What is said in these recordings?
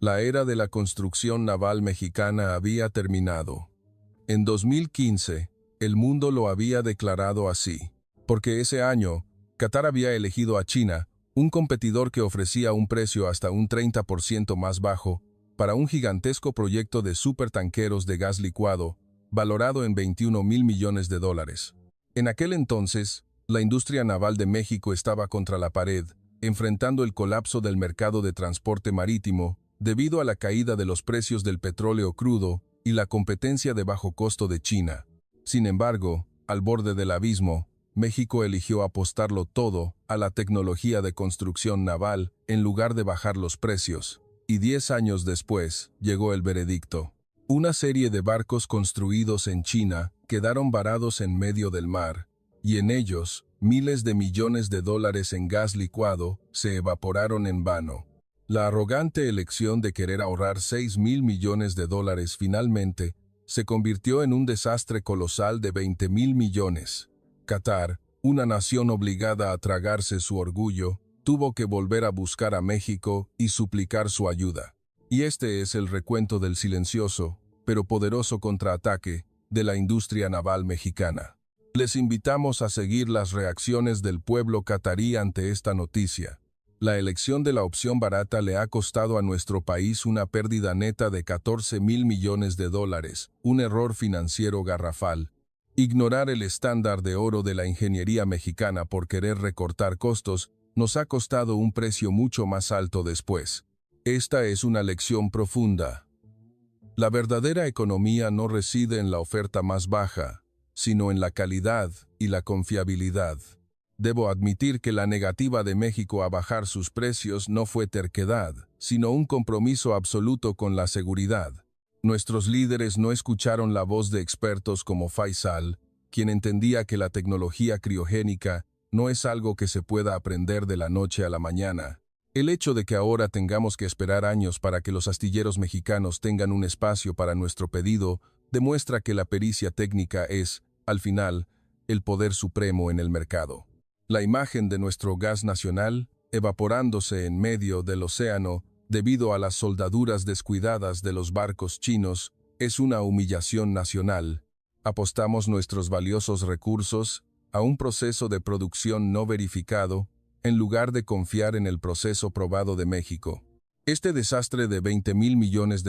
La era de la construcción naval mexicana había terminado. En 2015, el mundo lo había declarado así, porque ese año, Qatar había elegido a China, un competidor que ofrecía un precio hasta un 30% más bajo, para un gigantesco proyecto de supertanqueros de gas licuado, valorado en $21,000 millones. En aquel entonces, la industria naval de México estaba contra la pared, enfrentando el colapso del mercado de transporte marítimo, debido a la caída de los precios del petróleo crudo y la competencia de bajo costo de China. Sin embargo, al borde del abismo, México eligió apostarlo todo a la tecnología de construcción naval en lugar de bajar los precios. Y 10 años después, llegó el veredicto. Una serie de barcos construidos en China quedaron varados en medio del mar, y en ellos, miles de millones de dólares en gas licuado se evaporaron en vano. La arrogante elección de querer ahorrar $6,000 millones finalmente se convirtió en un desastre colosal de $20,000 millones. Qatar, una nación obligada a tragarse su orgullo, tuvo que volver a buscar a México y suplicar su ayuda. Y este es el recuento del silencioso, pero poderoso contraataque de la industria naval mexicana. Les invitamos a seguir las reacciones del pueblo catarí ante esta noticia. La elección de la opción barata le ha costado a nuestro país una pérdida neta de $14,000 millones, un error financiero garrafal. Ignorar el estándar de oro de la ingeniería mexicana por querer recortar costos nos ha costado un precio mucho más alto después. Esta es una lección profunda. La verdadera economía no reside en la oferta más baja, sino en la calidad y la confiabilidad. Debo admitir que la negativa de México a bajar sus precios no fue terquedad, sino un compromiso absoluto con la seguridad. Nuestros líderes no escucharon la voz de expertos como Faisal, quien entendía que la tecnología criogénica no es algo que se pueda aprender de la noche a la mañana. El hecho de que ahora tengamos que esperar años para que los astilleros mexicanos tengan un espacio para nuestro pedido demuestra que la pericia técnica es, al final, el poder supremo en el mercado. La imagen de nuestro gas nacional, evaporándose en medio del océano debido a las soldaduras descuidadas de los barcos chinos, es una humillación nacional. Apostamos nuestros valiosos recursos a un proceso de producción no verificado, en lugar de confiar en el proceso probado de México. Este desastre de $20,000 millones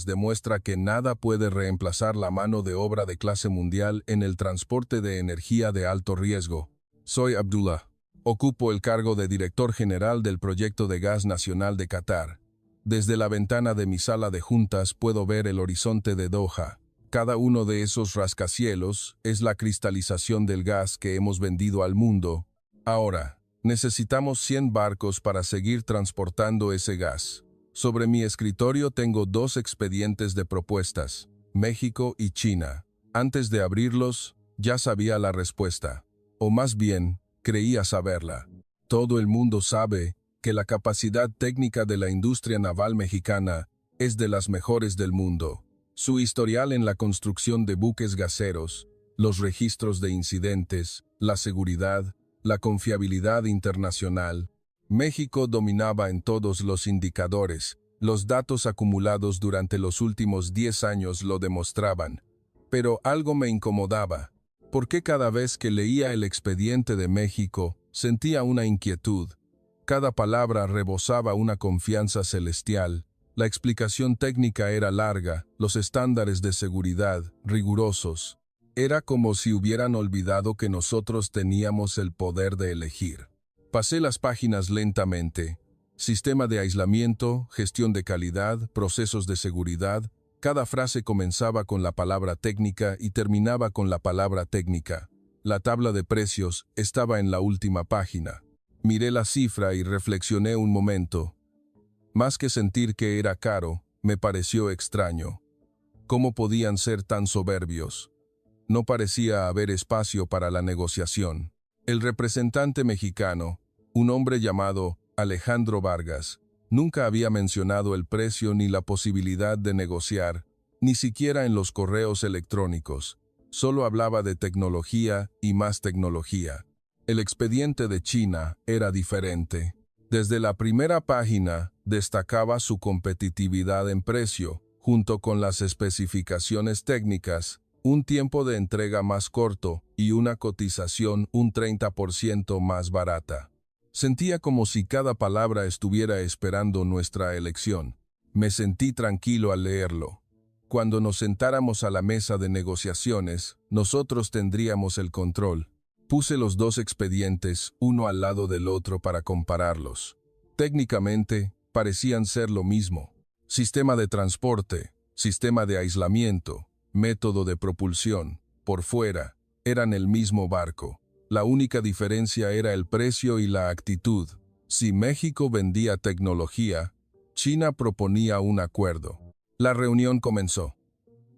demuestra que nada puede reemplazar la mano de obra de clase mundial en el transporte de energía de alto riesgo. Soy Abdullah. Ocupo el cargo de director general del Proyecto de Gas Nacional de Qatar. Desde la ventana de mi sala de juntas puedo ver el horizonte de Doha. Cada uno de esos rascacielos es la cristalización del gas que hemos vendido al mundo. Ahora, necesitamos 100 barcos para seguir transportando ese gas. Sobre mi escritorio tengo 2 expedientes de propuestas, México y China. Antes de abrirlos, ya sabía la respuesta. O más bien, creía saberla. Todo el mundo sabe que la capacidad técnica de la industria naval mexicana es de las mejores del mundo. Su historial en la construcción de buques gaseros, los registros de incidentes, la seguridad, la confiabilidad internacional. México dominaba en todos los indicadores. Los datos acumulados durante los últimos 10 años lo demostraban. Pero algo me incomodaba. ¿Por qué cada vez que leía el expediente de México sentía una inquietud? Cada palabra rebosaba una confianza celestial. La explicación técnica era larga, los estándares de seguridad, rigurosos. Era como si hubieran olvidado que nosotros teníamos el poder de elegir. Pasé las páginas lentamente. Sistema de aislamiento, gestión de calidad, procesos de seguridad. Cada frase comenzaba con la palabra técnica y terminaba con la palabra técnica. La tabla de precios estaba en la última página. Miré la cifra y reflexioné un momento. Más que sentir que era caro, me pareció extraño. ¿Cómo podían ser tan soberbios? No parecía haber espacio para la negociación. El representante mexicano, un hombre llamado Alejandro Vargas, nunca había mencionado el precio ni la posibilidad de negociar, ni siquiera en los correos electrónicos. Solo hablaba de tecnología y más tecnología. El expediente de China era diferente. Desde la primera página destacaba su competitividad en precio, junto con las especificaciones técnicas, un tiempo de entrega más corto y una cotización un 30% más barata. Sentía como si cada palabra estuviera esperando nuestra elección. Me sentí tranquilo al leerlo. Cuando nos sentáramos a la mesa de negociaciones, nosotros tendríamos el control. Puse los dos expedientes, uno al lado del otro para compararlos. Técnicamente, parecían ser lo mismo. Sistema de transporte, sistema de aislamiento, método de propulsión, por fuera, eran el mismo barco. La única diferencia era el precio y la actitud. Si México vendía tecnología, China proponía un acuerdo. La reunión comenzó.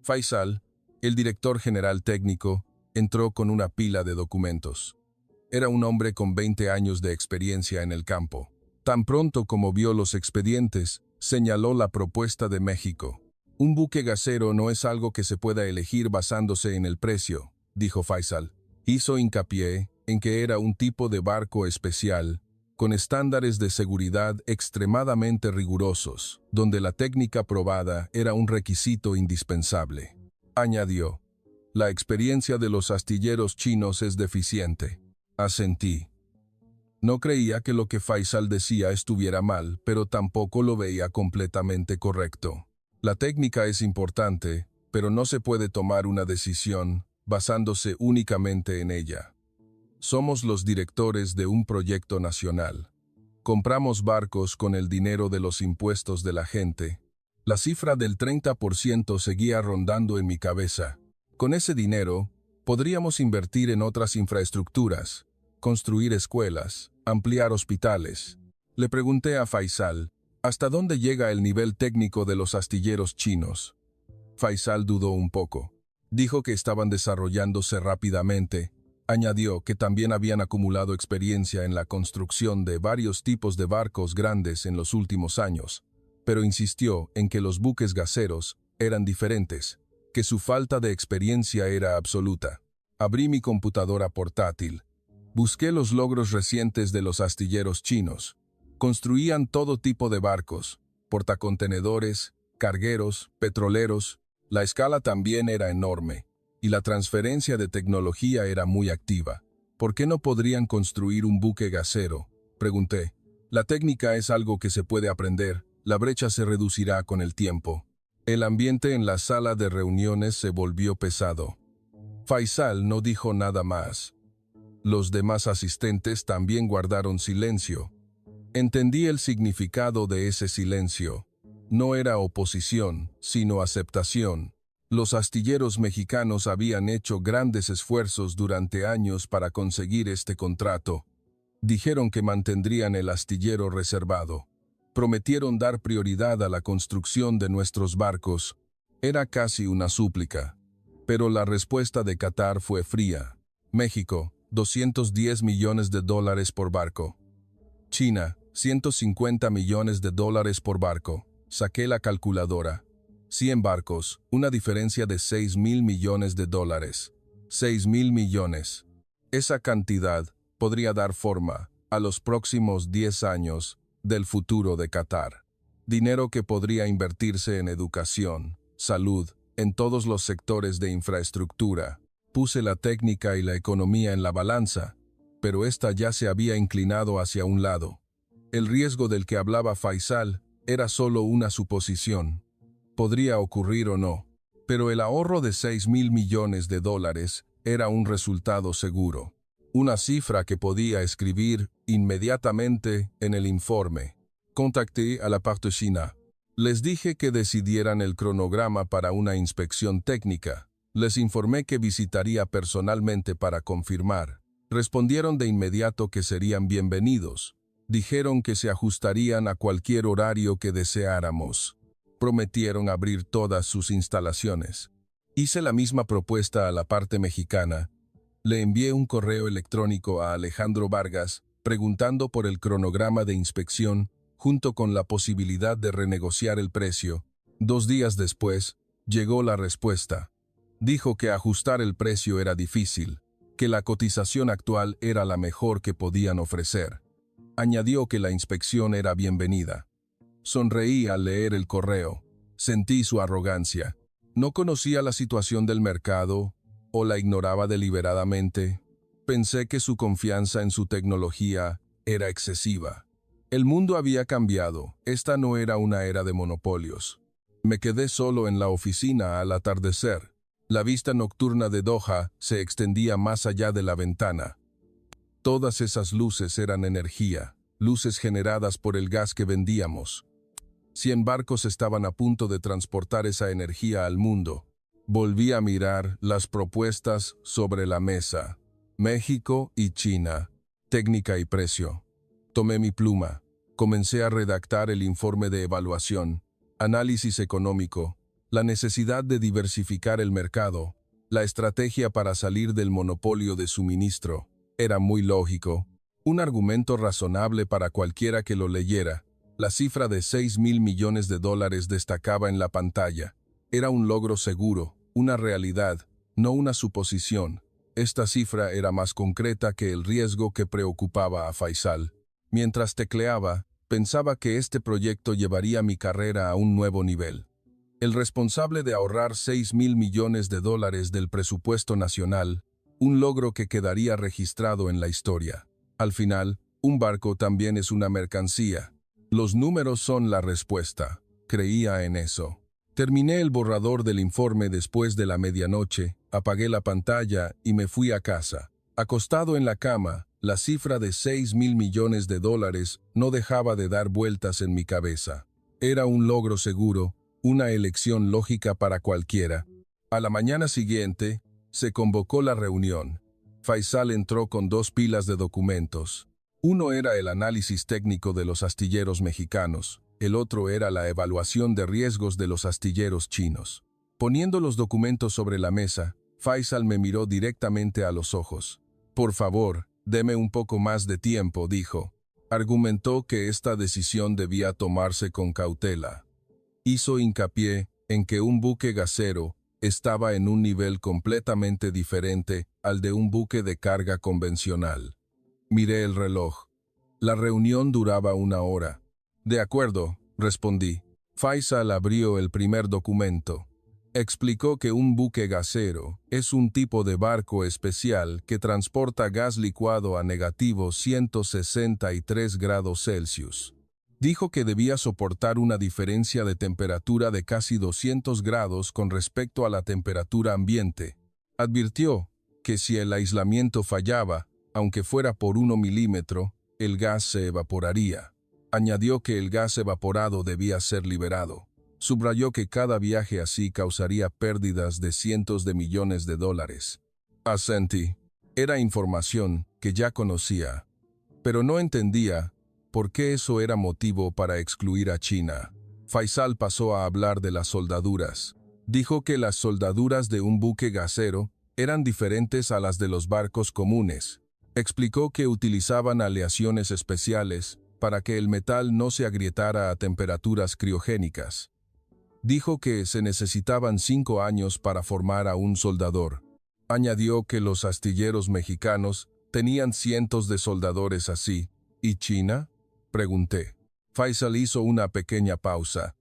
Faisal, el director general técnico, entró con una pila de documentos. Era un hombre con 20 años de experiencia en el campo. Tan pronto como vio los expedientes, señaló la propuesta de México. Un buque gasero no es algo que se pueda elegir basándose en el precio, dijo Faisal. Hizo hincapié en que era un tipo de barco especial, con estándares de seguridad extremadamente rigurosos, donde la técnica probada era un requisito indispensable. Añadió, la experiencia de los astilleros chinos es deficiente. Asentí. No creía que lo que Faisal decía estuviera mal, pero tampoco lo veía completamente correcto. La técnica es importante, pero no se puede tomar una decisión basándose únicamente en ella. Somos los directores de un proyecto nacional. Compramos barcos con el dinero de los impuestos de la gente. La cifra del 30% seguía rondando en mi cabeza. Con ese dinero, podríamos invertir en otras infraestructuras, construir escuelas, ampliar hospitales. Le pregunté a Faisal, ¿hasta dónde llega el nivel técnico de los astilleros chinos? Faisal dudó un poco. Dijo que estaban desarrollándose rápidamente. Añadió que también habían acumulado experiencia en la construcción de varios tipos de barcos grandes en los últimos años, pero insistió en que los buques gaseros eran diferentes, que su falta de experiencia era absoluta. Abrí mi computadora portátil. Busqué los logros recientes de los astilleros chinos. Construían todo tipo de barcos, portacontenedores, cargueros, petroleros. La escala también era enorme, y la transferencia de tecnología era muy activa. ¿Por qué no podrían construir un buque gasero? Pregunté. La técnica es algo que se puede aprender, la brecha se reducirá con el tiempo. El ambiente en la sala de reuniones se volvió pesado. Faisal no dijo nada más. Los demás asistentes también guardaron silencio. Entendí el significado de ese silencio. No era oposición, sino aceptación. Los astilleros mexicanos habían hecho grandes esfuerzos durante años para conseguir este contrato. Dijeron que mantendrían el astillero reservado. Prometieron dar prioridad a la construcción de nuestros barcos. Era casi una súplica. Pero la respuesta de Qatar fue fría. México, $210 millones por barco. China, $150 millones por barco. Saqué la calculadora. 100 barcos, una diferencia de $6,000 millones. $6,000 millones. Esa cantidad podría dar forma, a los próximos 10 años, del futuro de Qatar. Dinero que podría invertirse en educación, salud, en todos los sectores de infraestructura. Puse la técnica y la economía en la balanza, pero esta ya se había inclinado hacia un lado. El riesgo del que hablaba Faisal era solo una suposición. Podría ocurrir o no, pero el ahorro de $6,000 millones era un resultado seguro. Una cifra que podía escribir inmediatamente en el informe. Contacté a la parte china. Les dije que decidieran el cronograma para una inspección técnica. Les informé que visitaría personalmente para confirmar. Respondieron de inmediato que serían bienvenidos. Dijeron que se ajustarían a cualquier horario que deseáramos. Prometieron abrir todas sus instalaciones. Hice la misma propuesta a la parte mexicana. Le envié un correo electrónico a Alejandro Vargas preguntando por el cronograma de inspección junto con la posibilidad de renegociar el precio. 2 días después, llegó la respuesta. Dijo que ajustar el precio era difícil, que la cotización actual era la mejor que podían ofrecer. Añadió que la inspección era bienvenida. Sonreí al leer el correo. Sentí su arrogancia. ¿No conocía la situación del mercado o la ignoraba deliberadamente? Pensé que su confianza en su tecnología era excesiva. El mundo había cambiado. Esta no era una era de monopolios. Me quedé solo en la oficina al atardecer. La vista nocturna de Doha se extendía más allá de la ventana. Todas esas luces eran energía, luces generadas por el gas que vendíamos. 100 barcos estaban a punto de transportar esa energía al mundo. Volví a mirar las propuestas sobre la mesa. México y China. Técnica y precio. Tomé mi pluma. Comencé a redactar el informe de evaluación. Análisis económico. La necesidad de diversificar el mercado. La estrategia para salir del monopolio de suministro. Era muy lógico. Un argumento razonable para cualquiera que lo leyera. La cifra de $6.000 millones destacaba en la pantalla. Era un logro seguro, una realidad, no una suposición. Esta cifra era más concreta que el riesgo que preocupaba a Faisal. Mientras tecleaba, pensaba que este proyecto llevaría mi carrera a un nuevo nivel. El responsable de ahorrar $6.000 millones del presupuesto nacional, un logro que quedaría registrado en la historia. Al final, un barco también es una mercancía. Los números son la respuesta. Creía en eso. Terminé el borrador del informe después de la medianoche, apagué la pantalla y me fui a casa. Acostado en la cama, la cifra de $6.000 millones no dejaba de dar vueltas en mi cabeza. Era un logro seguro, una elección lógica para cualquiera. A la mañana siguiente, se convocó la reunión. Faisal entró con 2 pilas de documentos. Uno era el análisis técnico de los astilleros mexicanos, el otro era la evaluación de riesgos de los astilleros chinos. Poniendo los documentos sobre la mesa, Faisal me miró directamente a los ojos. «Por favor, deme un poco más de tiempo», dijo. Argumentó que esta decisión debía tomarse con cautela. Hizo hincapié en que un buque gasero estaba en un nivel completamente diferente al de un buque de carga convencional. Miré el reloj. La reunión duraba 1 hora. «De acuerdo», respondí. Faisal abrió el primer documento. Explicó que un buque gasero es un tipo de barco especial que transporta gas licuado a -163°C. Dijo que debía soportar una diferencia de temperatura de casi 200 grados con respecto a la temperatura ambiente. Advirtió que si el aislamiento fallaba, aunque fuera por 1 milímetro, el gas se evaporaría. Añadió que el gas evaporado debía ser liberado. Subrayó que cada viaje así causaría pérdidas de cientos de millones de dólares. Asentí. Era información que ya conocía, pero no entendía por qué eso era motivo para excluir a China. Faisal pasó a hablar de las soldaduras. Dijo que las soldaduras de un buque gasero eran diferentes a las de los barcos comunes. Explicó que utilizaban aleaciones especiales para que el metal no se agrietara a temperaturas criogénicas. Dijo que se necesitaban 5 años para formar a un soldador. Añadió que los astilleros mexicanos tenían cientos de soldadores así. ¿Y China?, pregunté. Faisal hizo una pequeña pausa.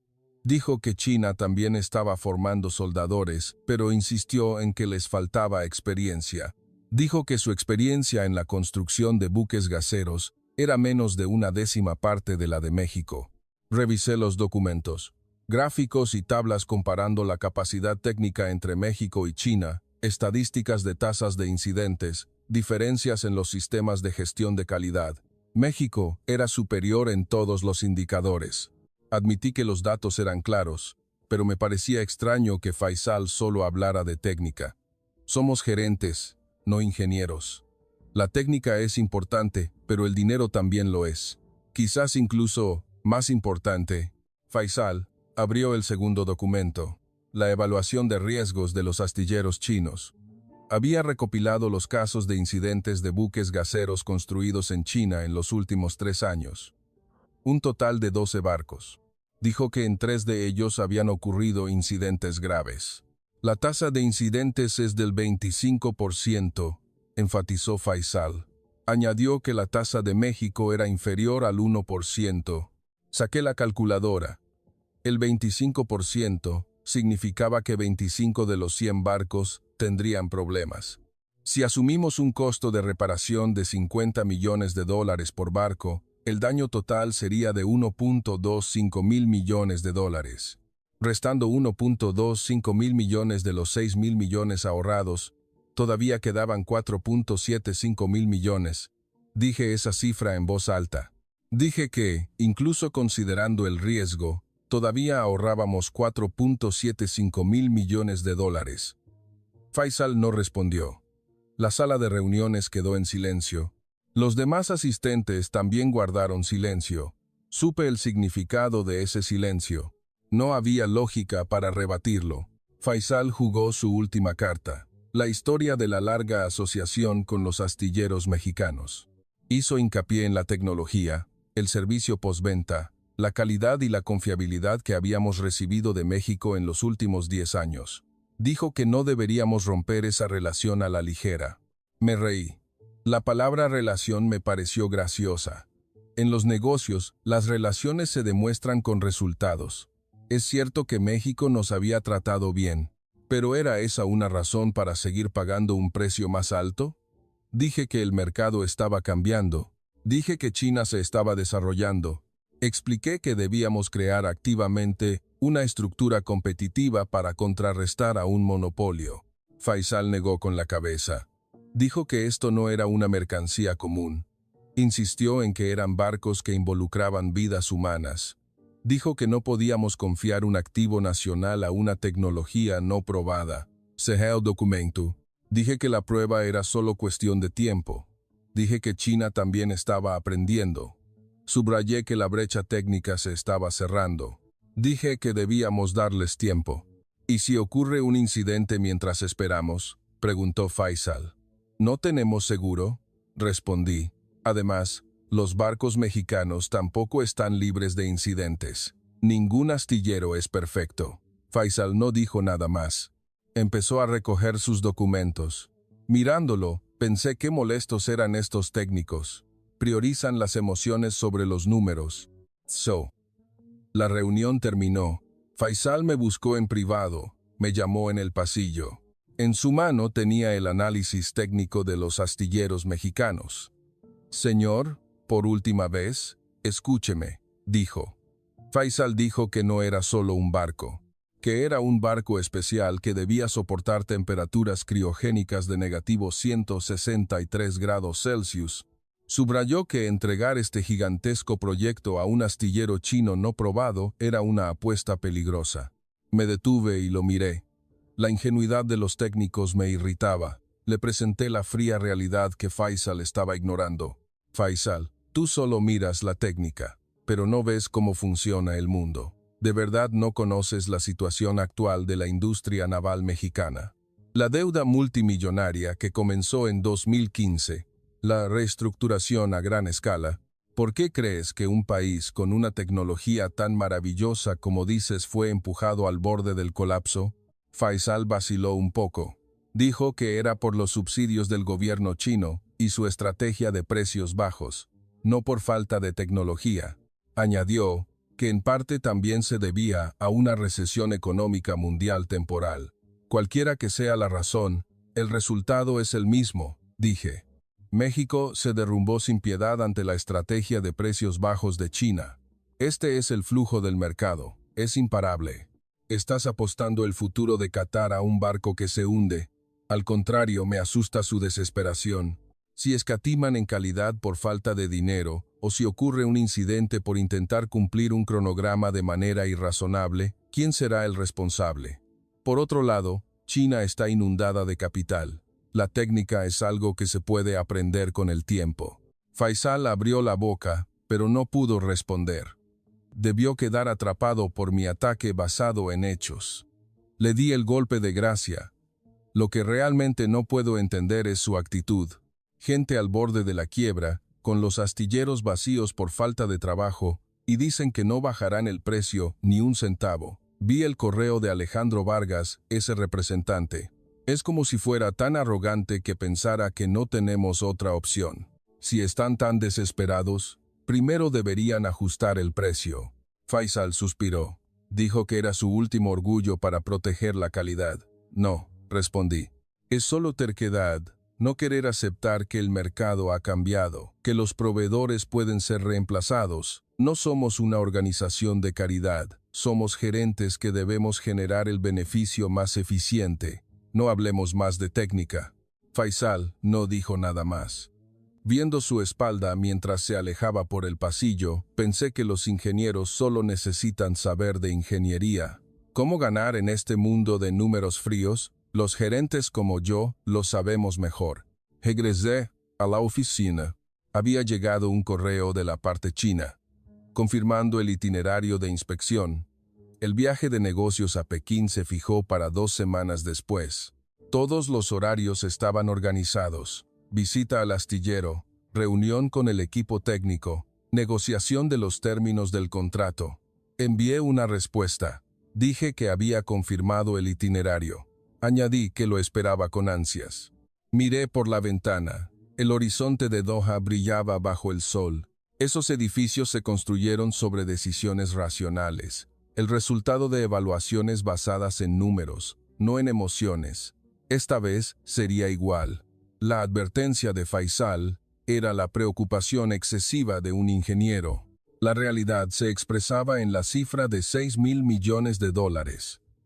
Dijo que China también estaba formando soldadores, pero insistió en que les faltaba experiencia. Dijo que su experiencia en la construcción de buques gaseros era menos de 1/10 parte de la de México. Revisé los documentos, gráficos y tablas comparando la capacidad técnica entre México y China, estadísticas de tasas de incidentes, diferencias en los sistemas de gestión de calidad. México era superior en todos los indicadores. Admití que los datos eran claros, pero me parecía extraño que Faisal solo hablara de técnica. Somos gerentes, no ingenieros. La técnica es importante, pero el dinero también lo es. Quizás incluso más importante. Faisal abrió el segundo documento, la evaluación de riesgos de los astilleros chinos. Había recopilado los casos de incidentes de buques gaseros construidos en China en los últimos 3 años. Un total de 12 barcos. Dijo que en 3 de ellos habían ocurrido incidentes graves. La tasa de incidentes es del 25%, enfatizó Faisal. Añadió que la tasa de México era inferior al 1%. Saqué la calculadora. El 25% significaba que 25 de los 100 barcos tendrían problemas. Si asumimos un costo de reparación de $50 millones por barco, el daño total sería de $1.25 mil millones. Restando $1.25 mil millones de los $6 mil millones ahorrados, todavía quedaban $4.75 mil millones. Dije esa cifra en voz alta. Dije que, incluso considerando el riesgo, todavía ahorrábamos $4.75 mil millones. Faisal no respondió. La sala de reuniones quedó en silencio. Los demás asistentes también guardaron silencio. Supe el significado de ese silencio. No había lógica para rebatirlo. Faisal jugó su última carta, la historia de la larga asociación con los astilleros mexicanos. Hizo hincapié en la tecnología, el servicio postventa, la calidad y la confiabilidad que habíamos recibido de México en los últimos 10 años. Dijo que no deberíamos romper esa relación a la ligera. Me reí. La palabra relación me pareció graciosa. En los negocios, las relaciones se demuestran con resultados. Es cierto que México nos había tratado bien, pero ¿era esa una razón para seguir pagando un precio más alto? Dije que el mercado estaba cambiando. Dije que China se estaba desarrollando. Expliqué que debíamos crear activamente una estructura competitiva para contrarrestar a un monopolio. Faisal negó con la cabeza. Dijo que esto no era una mercancía común. Insistió en que eran barcos que involucraban vidas humanas. Dijo que no podíamos confiar un activo nacional a una tecnología no probada. Cejé el documento. Dije que la prueba era solo cuestión de tiempo. Dije que China también estaba aprendiendo. Subrayé que la brecha técnica se estaba cerrando. Dije que debíamos darles tiempo. ¿Y si ocurre un incidente mientras esperamos?, preguntó Faisal. No tenemos seguro, respondí. Además, los barcos mexicanos tampoco están libres de incidentes. Ningún astillero es perfecto. Faisal no dijo nada más. Empezó a recoger sus documentos. Mirándolo, pensé qué molestos eran estos técnicos. Priorizan las emociones sobre los números. La reunión terminó. Faisal me buscó en privado. Me llamó en el pasillo. En su mano tenía el análisis técnico de los astilleros mexicanos. Señor, por última vez, escúcheme, dijo. Faisal dijo que no era solo un barco, que era un barco especial que debía soportar temperaturas criogénicas de -163 grados Celsius. Subrayó que entregar este gigantesco proyecto a un astillero chino no probado era una apuesta peligrosa. Me detuve y lo miré. La ingenuidad de los técnicos me irritaba. Le presenté la fría realidad que Faisal estaba ignorando. Faisal, tú solo miras la técnica, pero no ves cómo funciona el mundo. ¿De verdad no conoces la situación actual de la industria naval mexicana? La deuda multimillonaria que comenzó en 2015, la reestructuración a gran escala. ¿Por qué crees que un país con una tecnología tan maravillosa como dices fue empujado al borde del colapso? Faisal vaciló un poco. Dijo que era por los subsidios del gobierno chino y su estrategia de precios bajos, no por falta de tecnología. Añadió que en parte también se debía a una recesión económica mundial temporal. Cualquiera que sea la razón, el resultado es el mismo, dije. México se derrumbó sin piedad ante la estrategia de precios bajos de China. Este es el flujo del mercado, es imparable. Estás apostando el futuro de Qatar a un barco que se hunde. Al contrario, me asusta su desesperación. Si escatiman en calidad por falta de dinero, o si ocurre un incidente por intentar cumplir un cronograma de manera irrazonable, ¿quién será el responsable? Por otro lado, China está inundada de capital. La técnica es algo que se puede aprender con el tiempo. Faisal abrió la boca, pero no pudo responder. Debió quedar atrapado por mi ataque basado en hechos. Le di el golpe de gracia. Lo que realmente no puedo entender es su actitud. Gente al borde de la quiebra, con los astilleros vacíos por falta de trabajo, y dicen que no bajarán el precio ni un centavo. Vi el correo de Alejandro Vargas, ese representante. Es como si fuera tan arrogante que pensara que no tenemos otra opción. Si están tan desesperados, primero deberían ajustar el precio. Faisal suspiró. Dijo que era su último orgullo para proteger la calidad. No, respondí. Es solo terquedad, no querer aceptar que el mercado ha cambiado, que los proveedores pueden ser reemplazados. No somos una organización de caridad, somos gerentes que debemos generar el beneficio más eficiente. No hablemos más de técnica. Faisal no dijo nada más. Viendo su espalda mientras se alejaba por el pasillo, pensé que los ingenieros solo necesitan saber de ingeniería. ¿Cómo ganar en este mundo de números fríos? Los gerentes como yo lo sabemos mejor. Regresé a la oficina. Había llegado un correo de la parte china, confirmando el itinerario de inspección. El viaje de negocios a Pekín se fijó para 2 semanas después. Todos los horarios estaban organizados. Visita al astillero, reunión con el equipo técnico, negociación de los términos del contrato. Envié una respuesta. Dije que había confirmado el itinerario. Añadí que lo esperaba con ansias. Miré por la ventana. El horizonte de Doha brillaba bajo el sol. Esos edificios se construyeron sobre decisiones racionales, el resultado de evaluaciones basadas en números, no en emociones. Esta vez sería igual. La advertencia de Faisal era la preocupación excesiva de un ingeniero. La realidad se expresaba en la cifra de $6.000 millones.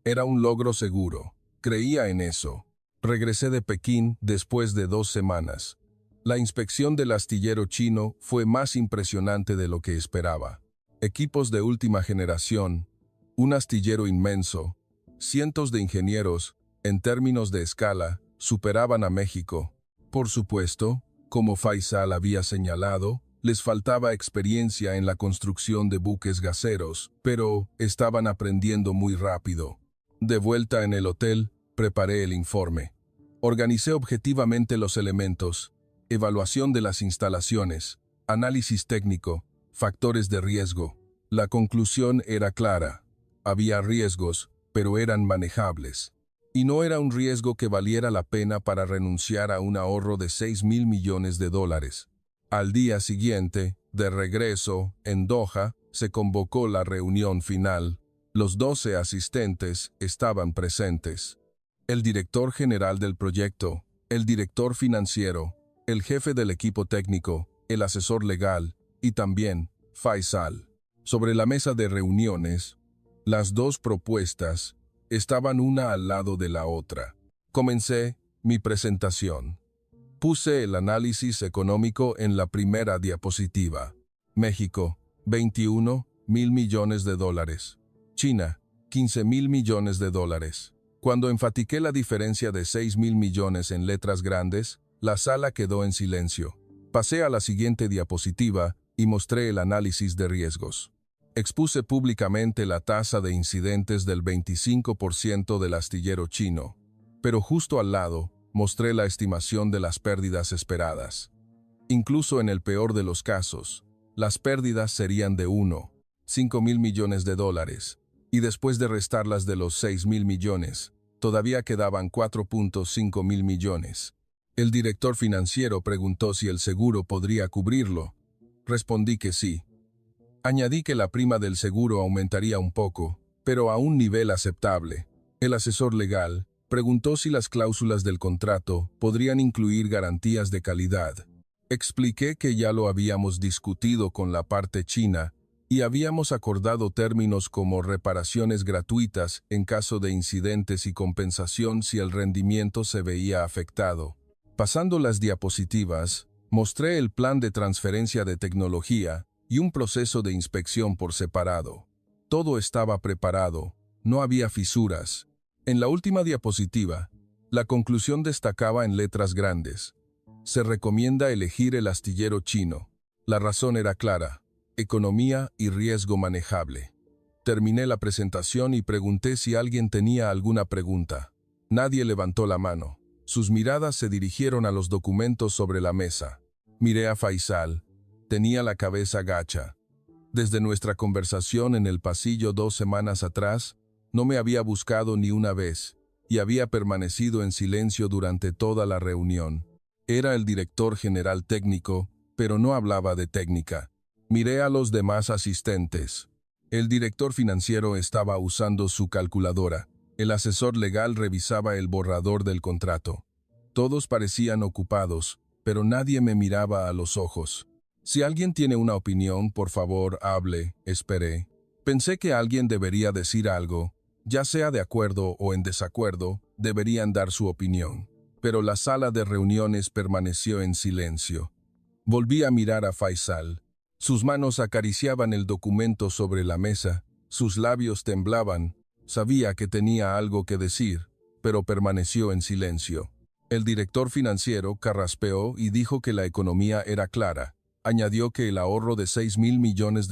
Era un logro seguro. Creía en eso. Regresé de Pekín después de 2 semanas. La inspección del astillero chino fue más impresionante de lo que esperaba. Equipos de última generación, un astillero inmenso, cientos de ingenieros, en términos de escala, superaban a México. Por supuesto, como Faisal había señalado, les faltaba experiencia en la construcción de buques gaseros, pero estaban aprendiendo muy rápido. De vuelta en el hotel, preparé el informe. Organicé objetivamente los elementos, evaluación de las instalaciones, análisis técnico, factores de riesgo. La conclusión era clara. Había riesgos, pero eran manejables. Y no era un riesgo que valiera la pena para renunciar a un ahorro de $6.000 millones. Al día siguiente, de regreso, en Doha, se convocó la reunión final. Los 12 asistentes estaban presentes. El director general del proyecto, el director financiero, el jefe del equipo técnico, el asesor legal y también Faisal. Sobre la mesa de reuniones, las 2 propuestas estaban una al lado de la otra. Comencé mi presentación. Puse el análisis económico en la primera diapositiva. México, $21.000 millones. China, $15.000 millones. Cuando enfatiqué la diferencia de $6.000 millones en letras grandes, la sala quedó en silencio. Pasé a la siguiente diapositiva y mostré el análisis de riesgos. Expuse públicamente la tasa de incidentes del 25% del astillero chino, pero justo al lado mostré la estimación de las pérdidas esperadas. Incluso en el peor de los casos, las pérdidas serían de $5.000 millones, y después de restarlas de los $6.000 millones, todavía quedaban $4.5 mil millones. El director financiero preguntó si el seguro podría cubrirlo. Respondí que sí. Añadí que la prima del seguro aumentaría un poco, pero a un nivel aceptable. El asesor legal preguntó si las cláusulas del contrato podrían incluir garantías de calidad. Expliqué que ya lo habíamos discutido con la parte china y habíamos acordado términos como reparaciones gratuitas en caso de incidentes y compensación si el rendimiento se veía afectado. Pasando las diapositivas, mostré el plan de transferencia de tecnología y un proceso de inspección por separado. Todo estaba preparado, no había fisuras. En la última diapositiva, la conclusión destacaba en letras grandes. Se recomienda elegir el astillero chino. La razón era clara: economía y riesgo manejable. Terminé la presentación y pregunté si alguien tenía alguna pregunta. Nadie levantó la mano. Sus miradas se dirigieron a los documentos sobre la mesa. Miré a Faisal. Tenía la cabeza gacha. Desde nuestra conversación en el pasillo 2 semanas atrás, no me había buscado ni una vez, y había permanecido en silencio durante toda la reunión. Era el director general técnico, pero no hablaba de técnica. Miré a los demás asistentes. El director financiero estaba usando su calculadora. El asesor legal revisaba el borrador del contrato. Todos parecían ocupados, pero nadie me miraba a los ojos. Si alguien tiene una opinión, por favor, hable, esperé. Pensé que alguien debería decir algo, ya sea de acuerdo o en desacuerdo, deberían dar su opinión. Pero la sala de reuniones permaneció en silencio. Volví a mirar a Faisal. Sus manos acariciaban el documento sobre la mesa, sus labios temblaban. Sabía que tenía algo que decir, pero permaneció en silencio. El director financiero carraspeó y dijo que la economía era clara. Añadió que el ahorro de $6.000 millones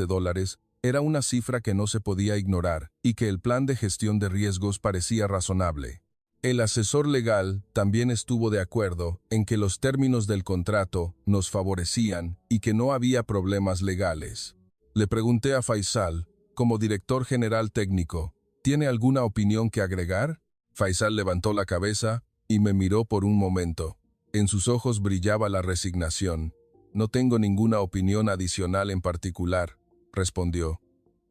era una cifra que no se podía ignorar y que el plan de gestión de riesgos parecía razonable. El asesor legal también estuvo de acuerdo en que los términos del contrato nos favorecían y que no había problemas legales. Le pregunté a Faisal, como director general técnico, ¿tiene alguna opinión que agregar? Faisal levantó la cabeza y me miró por un momento. En sus ojos brillaba la resignación. No tengo ninguna opinión adicional en particular, respondió.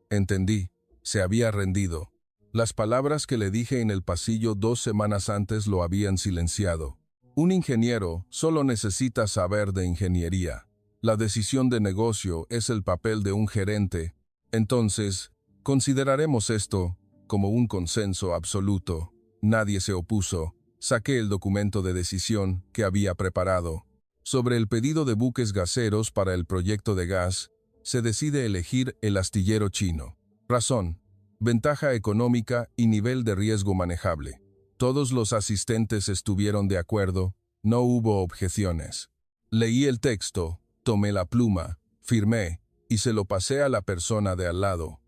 Entendí, se había rendido. Las palabras que le dije en el pasillo 2 semanas antes lo habían silenciado. Un ingeniero solo necesita saber de ingeniería. La decisión de negocio es el papel de un gerente. Entonces, consideraremos esto como un consenso absoluto. Nadie se opuso. Saqué el documento de decisión que había preparado. Sobre el pedido de buques gaseros para el proyecto de gas, se decide elegir el astillero chino. Razón: ventaja económica y nivel de riesgo manejable. Todos los asistentes estuvieron de acuerdo, no hubo objeciones. Leí el texto, tomé la pluma, firmé y se lo pasé a la persona de al lado.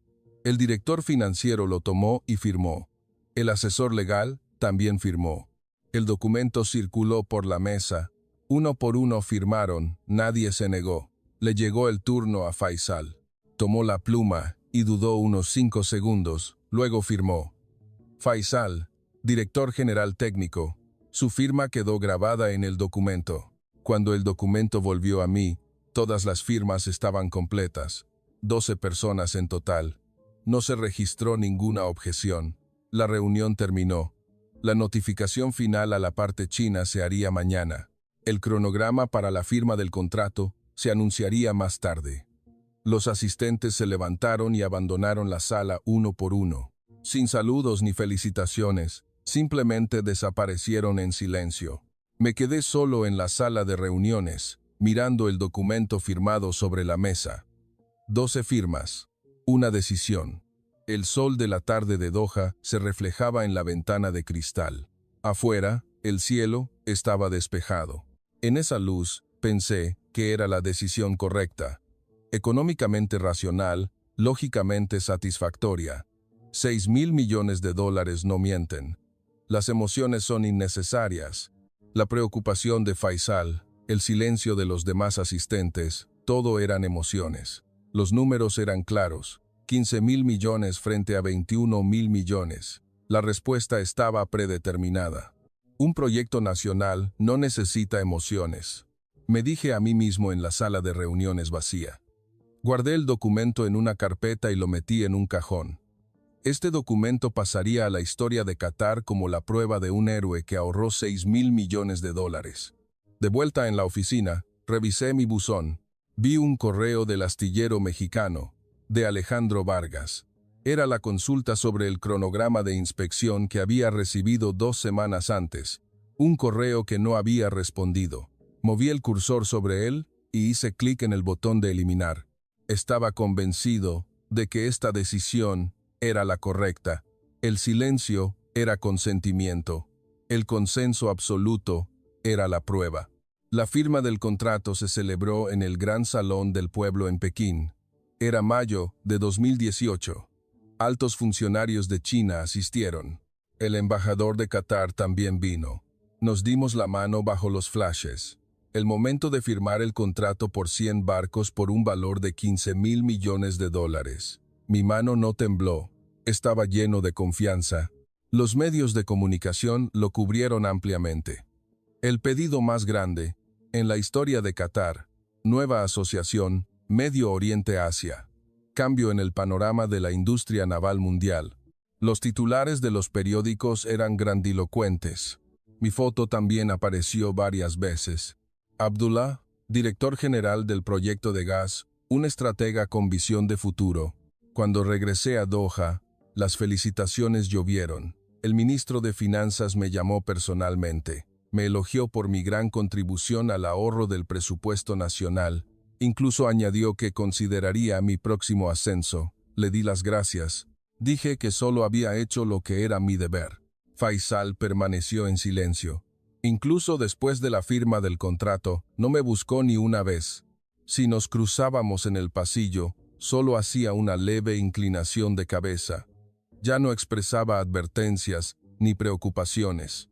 El director financiero lo tomó y firmó. El asesor legal también firmó. El documento circuló por la mesa. Uno por uno firmaron, nadie se negó. Le llegó el turno a Faisal. Tomó la pluma y dudó unos 5 segundos, luego firmó. Faisal, director general técnico. Su firma quedó grabada en el documento. Cuando el documento volvió a mí, todas las firmas estaban completas. 12 personas en total. No se registró ninguna objeción. La reunión terminó. La notificación final a la parte china se haría mañana. El cronograma para la firma del contrato se anunciaría más tarde. Los asistentes se levantaron y abandonaron la sala uno por uno. Sin saludos ni felicitaciones, simplemente desaparecieron en silencio. Me quedé solo en la sala de reuniones, mirando el documento firmado sobre la mesa. 12 firmas. Una decisión. El sol de la tarde de Doha se reflejaba en la ventana de cristal. Afuera, el cielo estaba despejado. En esa luz, pensé que era la decisión correcta. Económicamente racional, lógicamente satisfactoria. $6.000 millones no mienten. Las emociones son innecesarias. La preocupación de Faisal, el silencio de los demás asistentes, todo eran emociones. Los números eran claros. 15.000 millones frente a 21.000 millones. La respuesta estaba predeterminada. Un proyecto nacional no necesita emociones. Me dije a mí mismo en la sala de reuniones vacía. Guardé el documento en una carpeta y lo metí en un cajón. Este documento pasaría a la historia de Qatar como la prueba de un héroe que ahorró $6.000 millones. De vuelta en la oficina, revisé mi buzón. Vi un correo del astillero mexicano, de Alejandro Vargas. Era la consulta sobre el cronograma de inspección que había recibido 2 semanas antes. Un correo que no había respondido. Moví el cursor sobre él y hice clic en el botón de eliminar. Estaba convencido de que esta decisión era la correcta. El silencio era consentimiento. El consenso absoluto era la prueba. La firma del contrato se celebró en el Gran Salón del Pueblo en Pekín. Era mayo de 2018. Altos funcionarios de China asistieron. El embajador de Qatar también vino. Nos dimos la mano bajo los flashes. El momento de firmar el contrato por 100 barcos por un valor de $15.000 millones. Mi mano no tembló. Estaba lleno de confianza. Los medios de comunicación lo cubrieron ampliamente. El pedido más grande en la historia de Qatar. Nueva asociación, Medio Oriente-Asia. Cambio en el panorama de la industria naval mundial. Los titulares de los periódicos eran grandilocuentes. Mi foto también apareció varias veces. Abdullah, director general del proyecto de gas, un estratega con visión de futuro. Cuando regresé a Doha, las felicitaciones llovieron. El ministro de Finanzas me llamó personalmente. Me elogió por mi gran contribución al ahorro del presupuesto nacional. Incluso añadió que consideraría mi próximo ascenso. Le di las gracias. Dije que solo había hecho lo que era mi deber. Faisal permaneció en silencio. Incluso después de la firma del contrato, no me buscó ni una vez. Si nos cruzábamos en el pasillo, solo hacía una leve inclinación de cabeza. Ya no expresaba advertencias ni preocupaciones.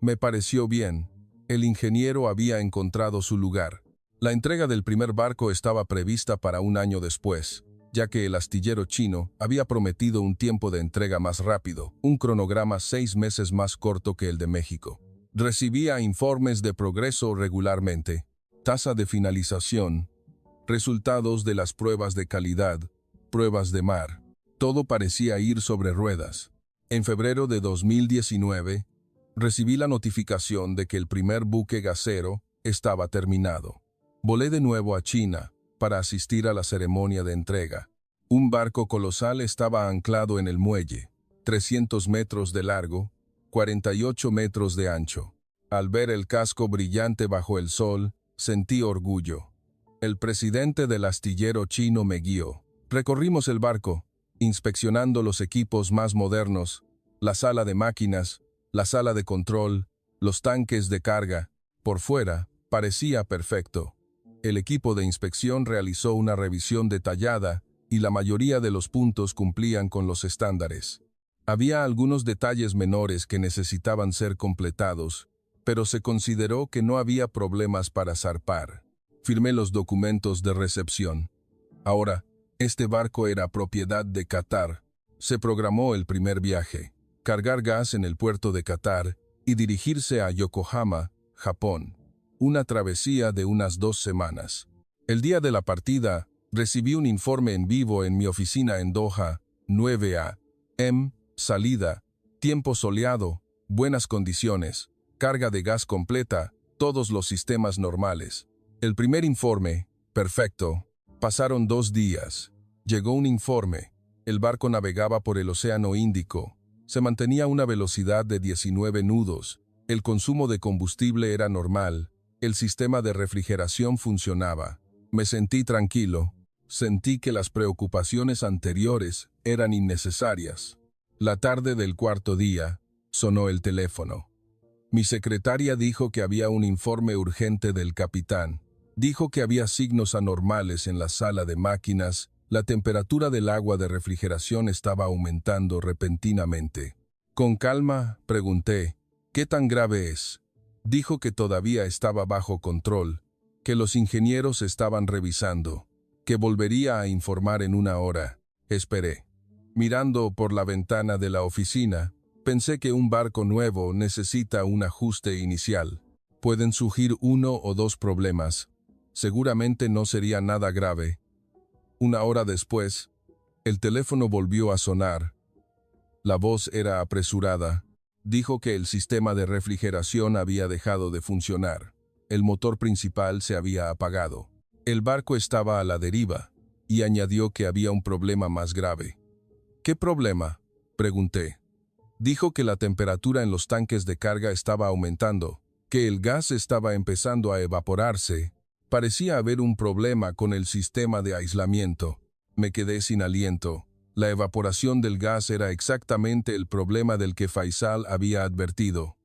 Me pareció bien. El ingeniero había encontrado su lugar. La entrega del primer barco estaba prevista para un año después, ya que el astillero chino había prometido un tiempo de entrega más rápido, un cronograma 6 meses más corto que el de México. Recibía informes de progreso regularmente, tasa de finalización, resultados de las pruebas de calidad, pruebas de mar. Todo parecía ir sobre ruedas. En febrero de 2019, recibí la notificación de que el primer buque gasero estaba terminado. Volé de nuevo a China para asistir a la ceremonia de entrega. Un barco colosal estaba anclado en el muelle, 300 metros de largo, 48 metros de ancho. Al ver el casco brillante bajo el sol, sentí orgullo. El presidente del astillero chino me guió. Recorrimos el barco, inspeccionando los equipos más modernos, la sala de máquinas, la sala de control, los tanques de carga. Por fuera, parecía perfecto. El equipo de inspección realizó una revisión detallada y la mayoría de los puntos cumplían con los estándares. Había algunos detalles menores que necesitaban ser completados, pero se consideró que no había problemas para zarpar. Firmé los documentos de recepción. Ahora, este barco era propiedad de Qatar. Se programó el primer viaje, cargar gas en el puerto de Qatar y dirigirse a Yokohama, Japón. Una travesía de unas 2 semanas. El día de la partida, recibí un informe en vivo en mi oficina en Doha, 9 a.m., salida, tiempo soleado, buenas condiciones, carga de gas completa, todos los sistemas normales. El primer informe, perfecto. Pasaron 2 días. Llegó un informe. El barco navegaba por el Océano Índico. Se mantenía a una velocidad de 19 nudos. El consumo de combustible era normal. El sistema de refrigeración funcionaba. Me sentí tranquilo. Sentí que las preocupaciones anteriores eran innecesarias. La tarde del 4.º día, sonó el teléfono. Mi secretaria dijo que había un informe urgente del capitán. Dijo que había signos anormales en la sala de máquinas. La temperatura del agua de refrigeración estaba aumentando repentinamente. Con calma, pregunté, ¿qué tan grave es? Dijo que todavía estaba bajo control, que los ingenieros estaban revisando, que volvería a informar en 1 hora. Esperé. Mirando por la ventana de la oficina, pensé que un barco nuevo necesita un ajuste inicial. Pueden surgir 1 o 2 problemas. Seguramente no sería nada grave. 1 hora después, el teléfono volvió a sonar. La voz era apresurada. Dijo que el sistema de refrigeración había dejado de funcionar. El motor principal se había apagado. El barco estaba a la deriva, y añadió que había un problema más grave. ¿Qué problema?, pregunté. Dijo que la temperatura en los tanques de carga estaba aumentando, que el gas estaba empezando a evaporarse. Parecía haber un problema con el sistema de aislamiento. Me quedé sin aliento. La evaporación del gas era exactamente el problema del que Faisal había advertido.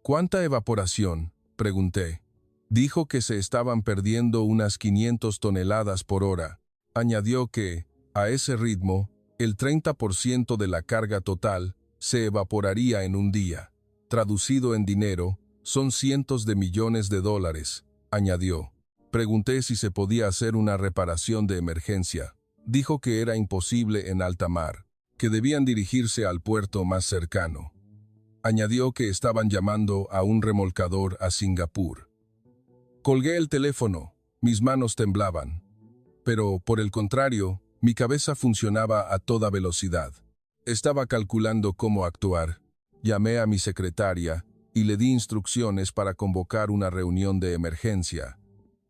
¿Cuánta evaporación?, pregunté. Dijo que se estaban perdiendo unas 500 toneladas por hora. Añadió que, a ese ritmo, el 30% de la carga total se evaporaría en un día. Traducido en dinero, son cientos de millones de dólares, añadió. Pregunté si se podía hacer una reparación de emergencia. Dijo que era imposible en alta mar, que debían dirigirse al puerto más cercano. Añadió que estaban llamando a un remolcador a Singapur. Colgué el teléfono. Mis manos temblaban. Pero, por el contrario, mi cabeza funcionaba a toda velocidad. Estaba calculando cómo actuar. Llamé a mi secretaria y le di instrucciones para convocar una reunión de emergencia.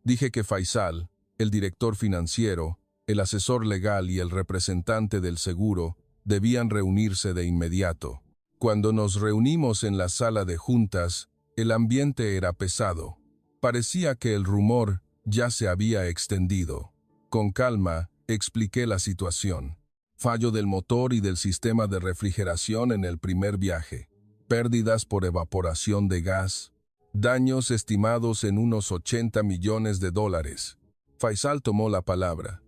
Dije que Faisal, el director financiero, el asesor legal y el representante del seguro debían reunirse de inmediato. Cuando nos reunimos en la sala de juntas, el ambiente era pesado. Parecía que el rumor ya se había extendido. Con calma, expliqué la situación. Fallo del motor y del sistema de refrigeración en el primer viaje. Pérdidas por evaporación de gas. Daños estimados en unos $80 millones. Faisal tomó la palabra.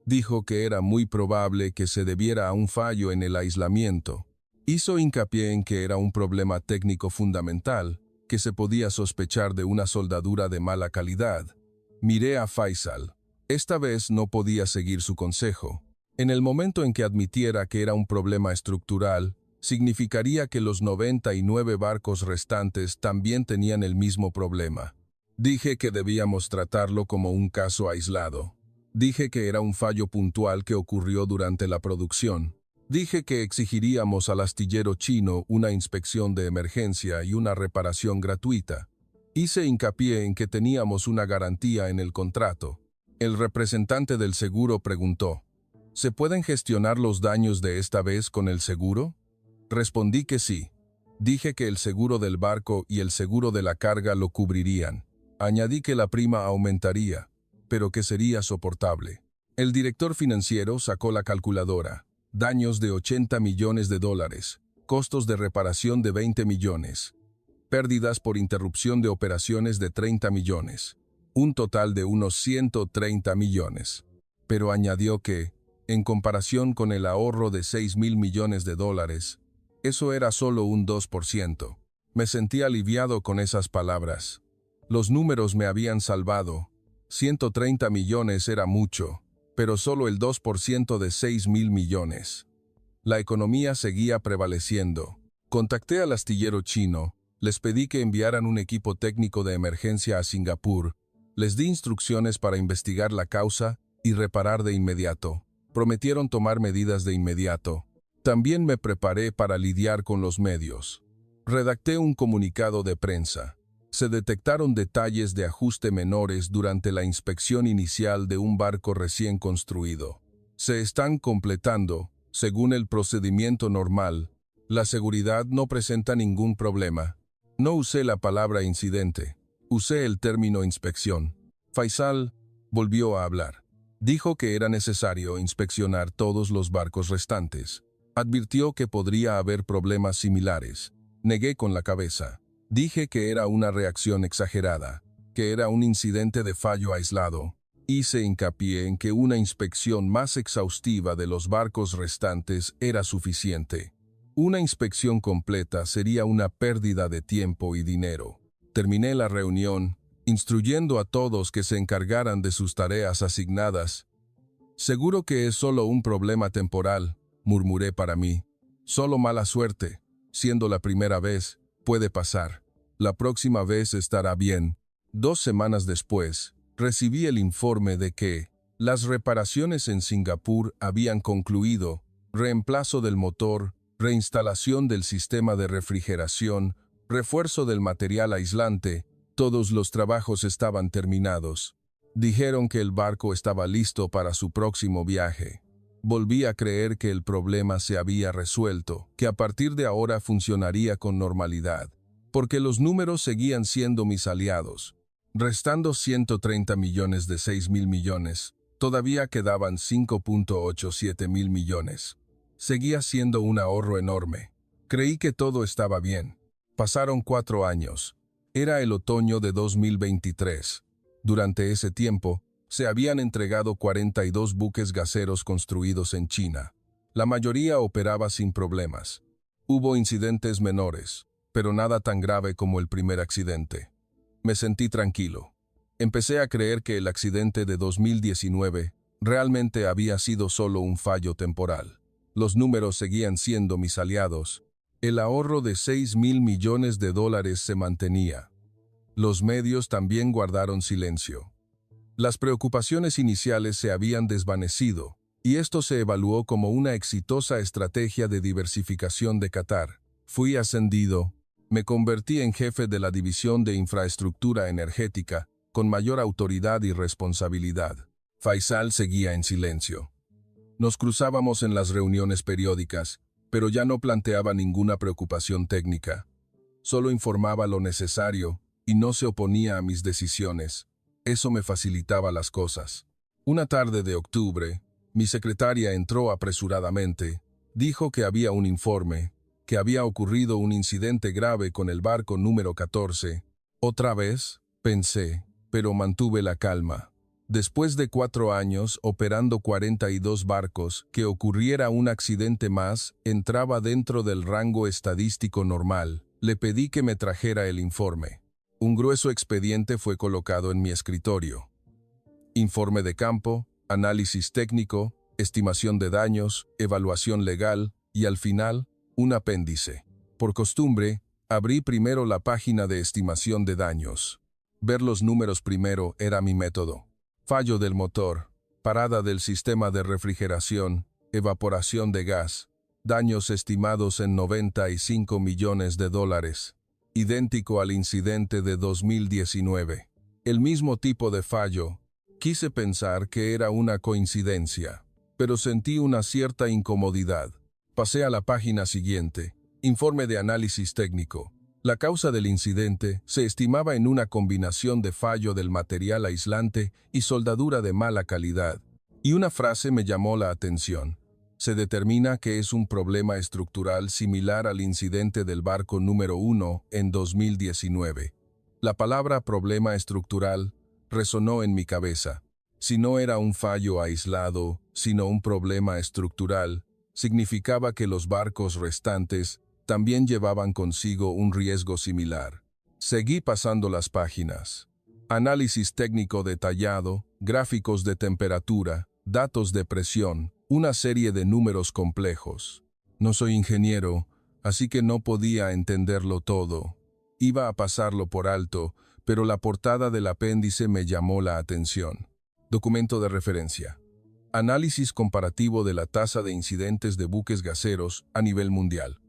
Dijo que era muy probable que se debiera a un fallo en el aislamiento. Hizo hincapié en que era un problema técnico fundamental, que se podía sospechar de una soldadura de mala calidad. Miré a Faisal. Esta vez no podía seguir su consejo. En el momento en que admitiera que era un problema estructural, significaría que los 99 barcos restantes también tenían el mismo problema. Dije que debíamos tratarlo como un caso aislado. Dije que era un fallo puntual que ocurrió durante la producción. Dije que exigiríamos al astillero chino una inspección de emergencia y una reparación gratuita. Hice hincapié en que teníamos una garantía en el contrato. El representante del seguro preguntó, ¿se pueden gestionar los daños de esta vez con el seguro? Respondí que sí. Dije que el seguro del barco y el seguro de la carga lo cubrirían. Añadí que la prima aumentaría, pero que sería soportable. El director financiero sacó la calculadora. Daños de $80 millones, costos de reparación de 20 millones, pérdidas por interrupción de operaciones de 30 millones, un total de unos 130 millones. Pero añadió que, en comparación con el ahorro de $6.000 millones, eso era solo un 2%. Me sentí aliviado con esas palabras. Los números me habían salvado. 130 millones era mucho, pero solo el 2% de 6.000 millones. La economía seguía prevaleciendo. Contacté al astillero chino, les pedí que enviaran un equipo técnico de emergencia a Singapur, les di instrucciones para investigar la causa y reparar de inmediato. Prometieron tomar medidas de inmediato. También me preparé para lidiar con los medios. Redacté un comunicado de prensa. Se detectaron detalles de ajuste menores durante la inspección inicial de un barco recién construido. Se están completando, según el procedimiento normal. La seguridad no presenta ningún problema. No usé la palabra incidente. Usé el término inspección. Faisal volvió a hablar. Dijo que era necesario inspeccionar todos los barcos restantes. Advirtió que podría haber problemas similares. Negué con la cabeza. Dije que era una reacción exagerada, que era un incidente de fallo aislado. Hice hincapié en que una inspección más exhaustiva de los barcos restantes era suficiente. Una inspección completa sería una pérdida de tiempo y dinero. Terminé la reunión, instruyendo a todos que se encargaran de sus tareas asignadas. Seguro que es solo un problema temporal, murmuré para mí. Solo mala suerte, siendo la primera vez, puede pasar. La próxima vez estará bien. 2 semanas después, recibí el informe de que las reparaciones en Singapur habían concluido, reemplazo del motor, reinstalación del sistema de refrigeración, refuerzo del material aislante, todos los trabajos estaban terminados. Dijeron que el barco estaba listo para su próximo viaje. Volví a creer que el problema se había resuelto, que a partir de ahora funcionaría con normalidad, porque los números seguían siendo mis aliados. Restando 130 millones de 6.000 millones, todavía quedaban 5.87 mil millones. Seguía siendo un ahorro enorme. Creí que todo estaba bien. Pasaron 4 años. Era el otoño de 2023. Durante ese tiempo, se habían entregado 42 buques gaseros construidos en China. La mayoría operaba sin problemas. Hubo incidentes menores, pero nada tan grave como el primer accidente. Me sentí tranquilo. Empecé a creer que el accidente de 2019 realmente había sido solo un fallo temporal. Los números seguían siendo mis aliados. El ahorro de $6.000 millones se mantenía. Los medios también guardaron silencio. Las preocupaciones iniciales se habían desvanecido, y esto se evaluó como una exitosa estrategia de diversificación de Qatar. Fui ascendido. Me convertí en jefe de la División de Infraestructura Energética, con mayor autoridad y responsabilidad. Faisal seguía en silencio. Nos cruzábamos en las reuniones periódicas, pero ya no planteaba ninguna preocupación técnica. Solo informaba lo necesario y no se oponía a mis decisiones. Eso me facilitaba las cosas. Una tarde de octubre, mi secretaria entró apresuradamente. Dijo que había un informe, que había ocurrido un incidente grave con el barco número 14. Otra vez, pensé, pero mantuve la calma. Después de 4 años operando 42 barcos, que ocurriera un accidente más entraba dentro del rango estadístico normal. Le pedí que me trajera el informe. Un grueso expediente fue colocado en mi escritorio. Informe de campo, análisis técnico, estimación de daños, evaluación legal y, al final, un apéndice. Por costumbre, abrí primero la página de estimación de daños. Ver los números primero era mi método. Fallo del motor, parada del sistema de refrigeración, evaporación de gas, daños estimados en $95 millones, idéntico al incidente de 2019. El mismo tipo de fallo. Quise pensar que era una coincidencia, pero sentí una cierta incomodidad. Pasé a la página siguiente. Informe de análisis técnico. La causa del incidente se estimaba en una combinación de fallo del material aislante y soldadura de mala calidad. Y una frase me llamó la atención. Se determina que es un problema estructural similar al incidente del barco número 1 en 2019. La palabra problema estructural resonó en mi cabeza. Si no era un fallo aislado, sino un problema estructural, significaba que los barcos restantes también llevaban consigo un riesgo similar. Seguí pasando las páginas. Análisis técnico detallado, gráficos de temperatura, datos de presión, una serie de números complejos. No soy ingeniero, así que no podía entenderlo todo. Iba a pasarlo por alto, pero la portada del apéndice me llamó la atención. Documento de referencia. Análisis comparativo de la tasa de incidentes de buques gaseros a nivel mundial.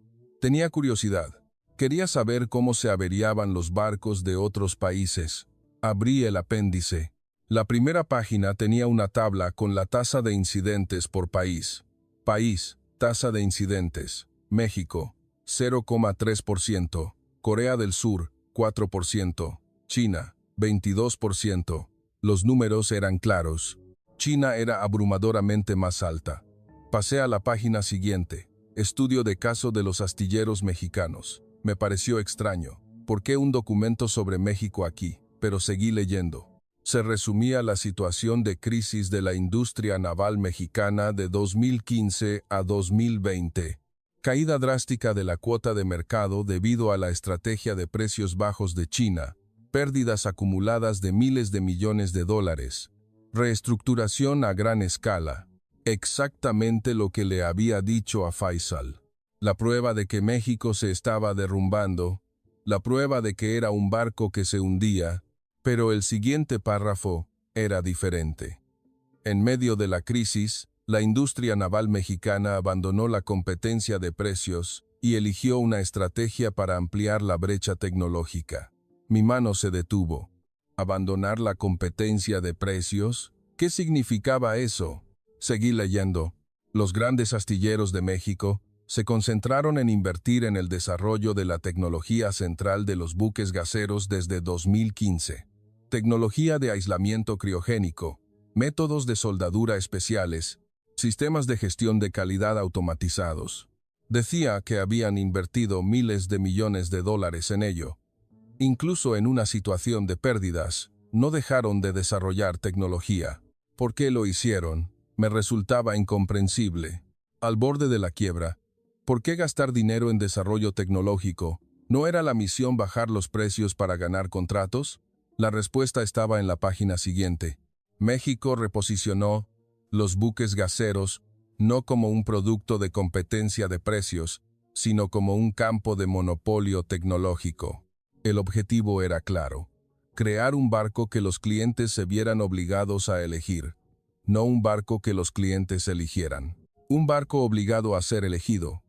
Tenía curiosidad. Quería saber cómo se averiaban los barcos de otros países. Abrí el apéndice. La primera página tenía una tabla con la tasa de incidentes por país. País, tasa de incidentes. México, 0,3%. Corea del Sur, 4%. China, 22%. Los números eran claros. China era abrumadoramente más alta. Pasé a la página siguiente. Estudio de caso de los astilleros mexicanos. Me pareció extraño. ¿Por qué un documento sobre México aquí? Pero seguí leyendo. Se resumía la situación de crisis de la industria naval mexicana de 2015 a 2020. Caída drástica de la cuota de mercado debido a la estrategia de precios bajos de China. Pérdidas acumuladas de miles de millones de dólares. Reestructuración a gran escala. Exactamente lo que le había dicho a Faisal. La prueba de que México se estaba derrumbando, la prueba de que era un barco que se hundía, pero el siguiente párrafo era diferente. En medio de la crisis, la industria naval mexicana abandonó la competencia de precios y eligió una estrategia para ampliar la brecha tecnológica. Mi mano se detuvo. ¿Abandonar la competencia de precios? ¿Qué significaba eso? Seguí leyendo. Los grandes astilleros de México se concentraron en invertir en el desarrollo de la tecnología central de los buques gaseros desde 2015. Tecnología de aislamiento criogénico, métodos de soldadura especiales, sistemas de gestión de calidad automatizados. Decía que habían invertido miles de millones de dólares en ello. Incluso en una situación de pérdidas, no dejaron de desarrollar tecnología. ¿Por qué lo hicieron? Me resultaba incomprensible. Al borde de la quiebra, ¿por qué gastar dinero en desarrollo tecnológico? ¿No era la misión bajar los precios para ganar contratos? La respuesta estaba en la página siguiente. México reposicionó los buques gaseros no como un producto de competencia de precios, sino como un campo de monopolio tecnológico. El objetivo era claro: Crear un barco que los clientes se vieran obligados a elegir, no un barco que los clientes eligieran. Un barco obligado a ser elegido.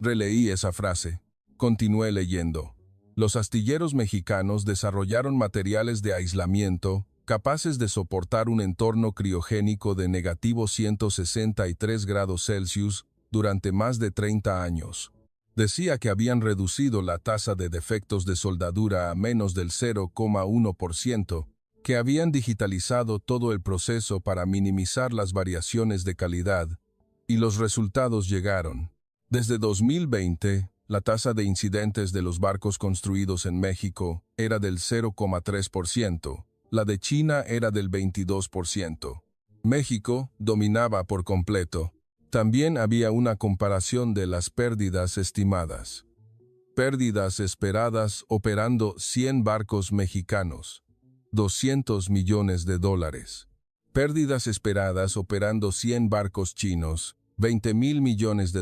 Releí esa frase. Continué leyendo. Los astilleros mexicanos desarrollaron materiales de aislamiento capaces de soportar un entorno criogénico de -163 grados Celsius durante más de 30 años. Decía que habían reducido la tasa de defectos de soldadura a menos del 0,1%, que habían digitalizado todo el proceso para minimizar las variaciones de calidad, y los resultados llegaron. Desde 2020, la tasa de incidentes de los barcos construidos en México era del 0,3%, la de China era del 22%. México dominaba por completo. También había una comparación de las pérdidas estimadas. Pérdidas esperadas operando 100 barcos mexicanos. $200 millones. Pérdidas esperadas operando 100 barcos chinos. $20,000 millones.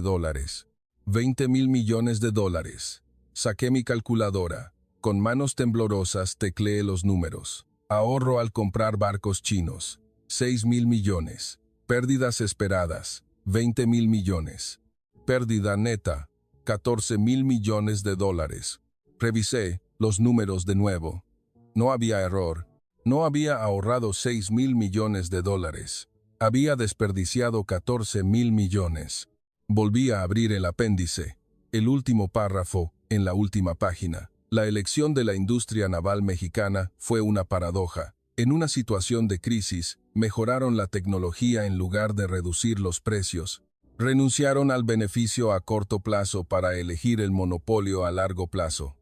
$20,000 millones. Saqué mi calculadora. Con manos temblorosas tecleé los números. Ahorro al comprar barcos chinos. $6,000 millones. Pérdidas esperadas. $20,000 millones. Pérdida neta. $14,000 millones. Revisé los números de nuevo. No había error. No había ahorrado $6,000 millones. Había desperdiciado $14,000 millones. Volví a abrir el apéndice. El último párrafo, en la última página. La elección de la industria naval mexicana fue una paradoja. En una situación de crisis, mejoraron la tecnología en lugar de reducir los precios. Renunciaron al beneficio a corto plazo para elegir el monopolio a largo plazo.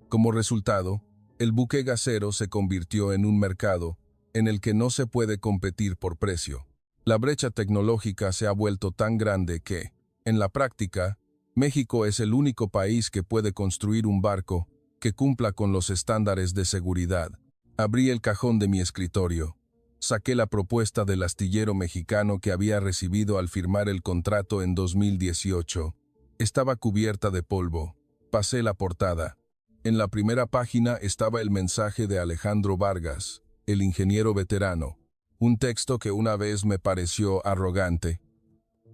Como resultado, el buque gasero se convirtió en un mercado en el que no se puede competir por precio. La brecha tecnológica se ha vuelto tan grande que, en la práctica, México es el único país que puede construir un barco que cumpla con los estándares de seguridad. Abrí el cajón de mi escritorio. Saqué la propuesta del astillero mexicano que había recibido al firmar el contrato en 2018. Estaba cubierta de polvo. Pasé la portada. En la primera página estaba el mensaje de Alejandro Vargas, el ingeniero veterano. Un texto que una vez me pareció arrogante.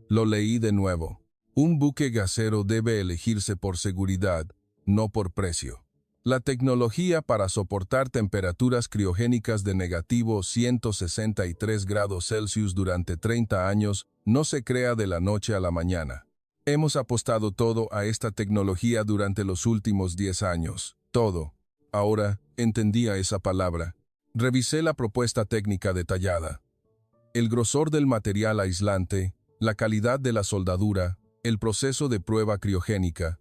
Lo leí de nuevo. Un buque gasero debe elegirse por seguridad, no por precio. La tecnología para soportar temperaturas criogénicas de -163 grados Celsius durante 30 años no se crea de la noche a la mañana. Hemos apostado todo a esta tecnología durante los últimos 10 años. Todo. Ahora, entendía esa palabra. Revisé la propuesta técnica detallada. El grosor del material aislante, la calidad de la soldadura, el proceso de prueba criogénica.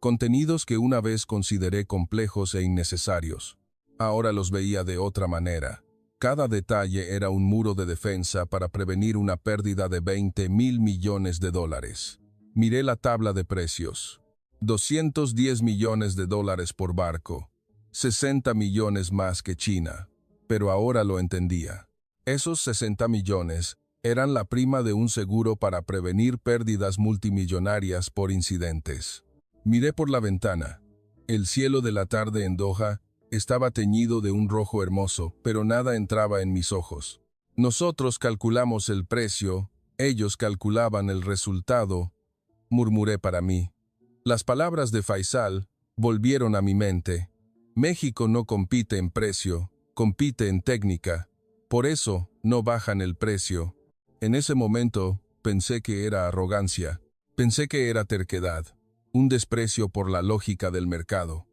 Contenidos que una vez consideré complejos e innecesarios. Ahora los veía de otra manera. Cada detalle era un muro de defensa para prevenir una pérdida de $20,000 millones. Miré la tabla de precios. $210 millones por barco. 60 millones más que China. Pero ahora lo entendía. Esos 60 millones eran la prima de un seguro para prevenir pérdidas multimillonarias por incidentes. Miré por la ventana. El cielo de la tarde en Doha estaba teñido de un rojo hermoso, pero nada entraba en mis ojos. Nosotros calculamos el precio, ellos calculaban el resultado, murmuré para mí. Las palabras de Faisal volvieron a mi mente. México no compite en precio, compite en técnica. Por eso, no bajan el precio. En ese momento, pensé que era arrogancia. Pensé que era terquedad. Un desprecio por la lógica del mercado.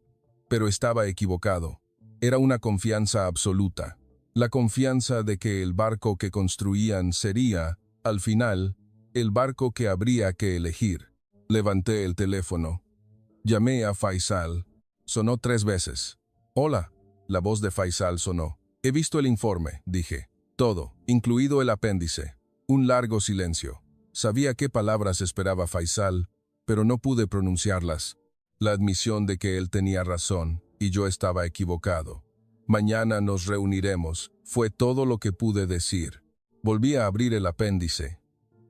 Pero estaba equivocado. Era una confianza absoluta. La confianza de que el barco que construían sería, al final, el barco que habría que elegir. Levanté el teléfono. Llamé a Faisal. Sonó 3 veces. «Hola». La voz de Faisal sonó. «He visto el informe», dije. «Todo, incluido el apéndice». Un largo silencio. Sabía qué palabras esperaba Faisal, pero no pude pronunciarlas. La admisión de que él tenía razón y yo estaba equivocado. «Mañana nos reuniremos», fue todo lo que pude decir. Volví a abrir el apéndice.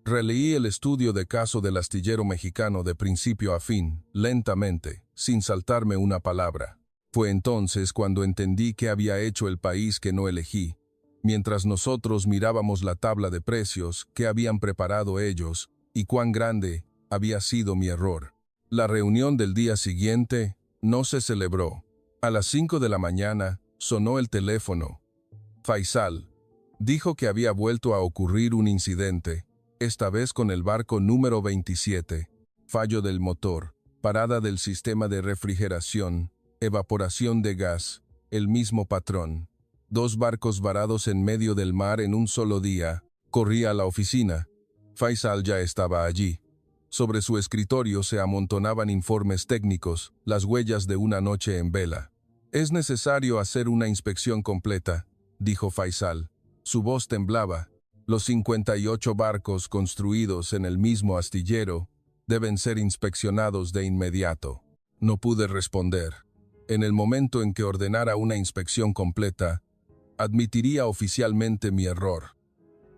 Releí el estudio de caso del astillero mexicano de principio a fin, lentamente, sin saltarme una palabra. Fue entonces cuando entendí qué había hecho el país que no elegí. Mientras nosotros mirábamos la tabla de precios que habían preparado ellos y cuán grande había sido mi error. La reunión del día siguiente no se celebró. A las 5 de la mañana sonó el teléfono. Faisal dijo que había vuelto a ocurrir un incidente, esta vez con el barco número 27, fallo del motor, parada del sistema de refrigeración, evaporación de gas, el mismo patrón. 2 barcos varados en medio del mar en un solo día. Corrí a la oficina. Faisal ya estaba allí. Sobre su escritorio se amontonaban informes técnicos, las huellas de una noche en vela. «Es necesario hacer una inspección completa», dijo Faisal. Su voz temblaba. «Los 58 barcos construidos en el mismo astillero deben ser inspeccionados de inmediato». No pude responder. En el momento en que ordenara una inspección completa, admitiría oficialmente mi error.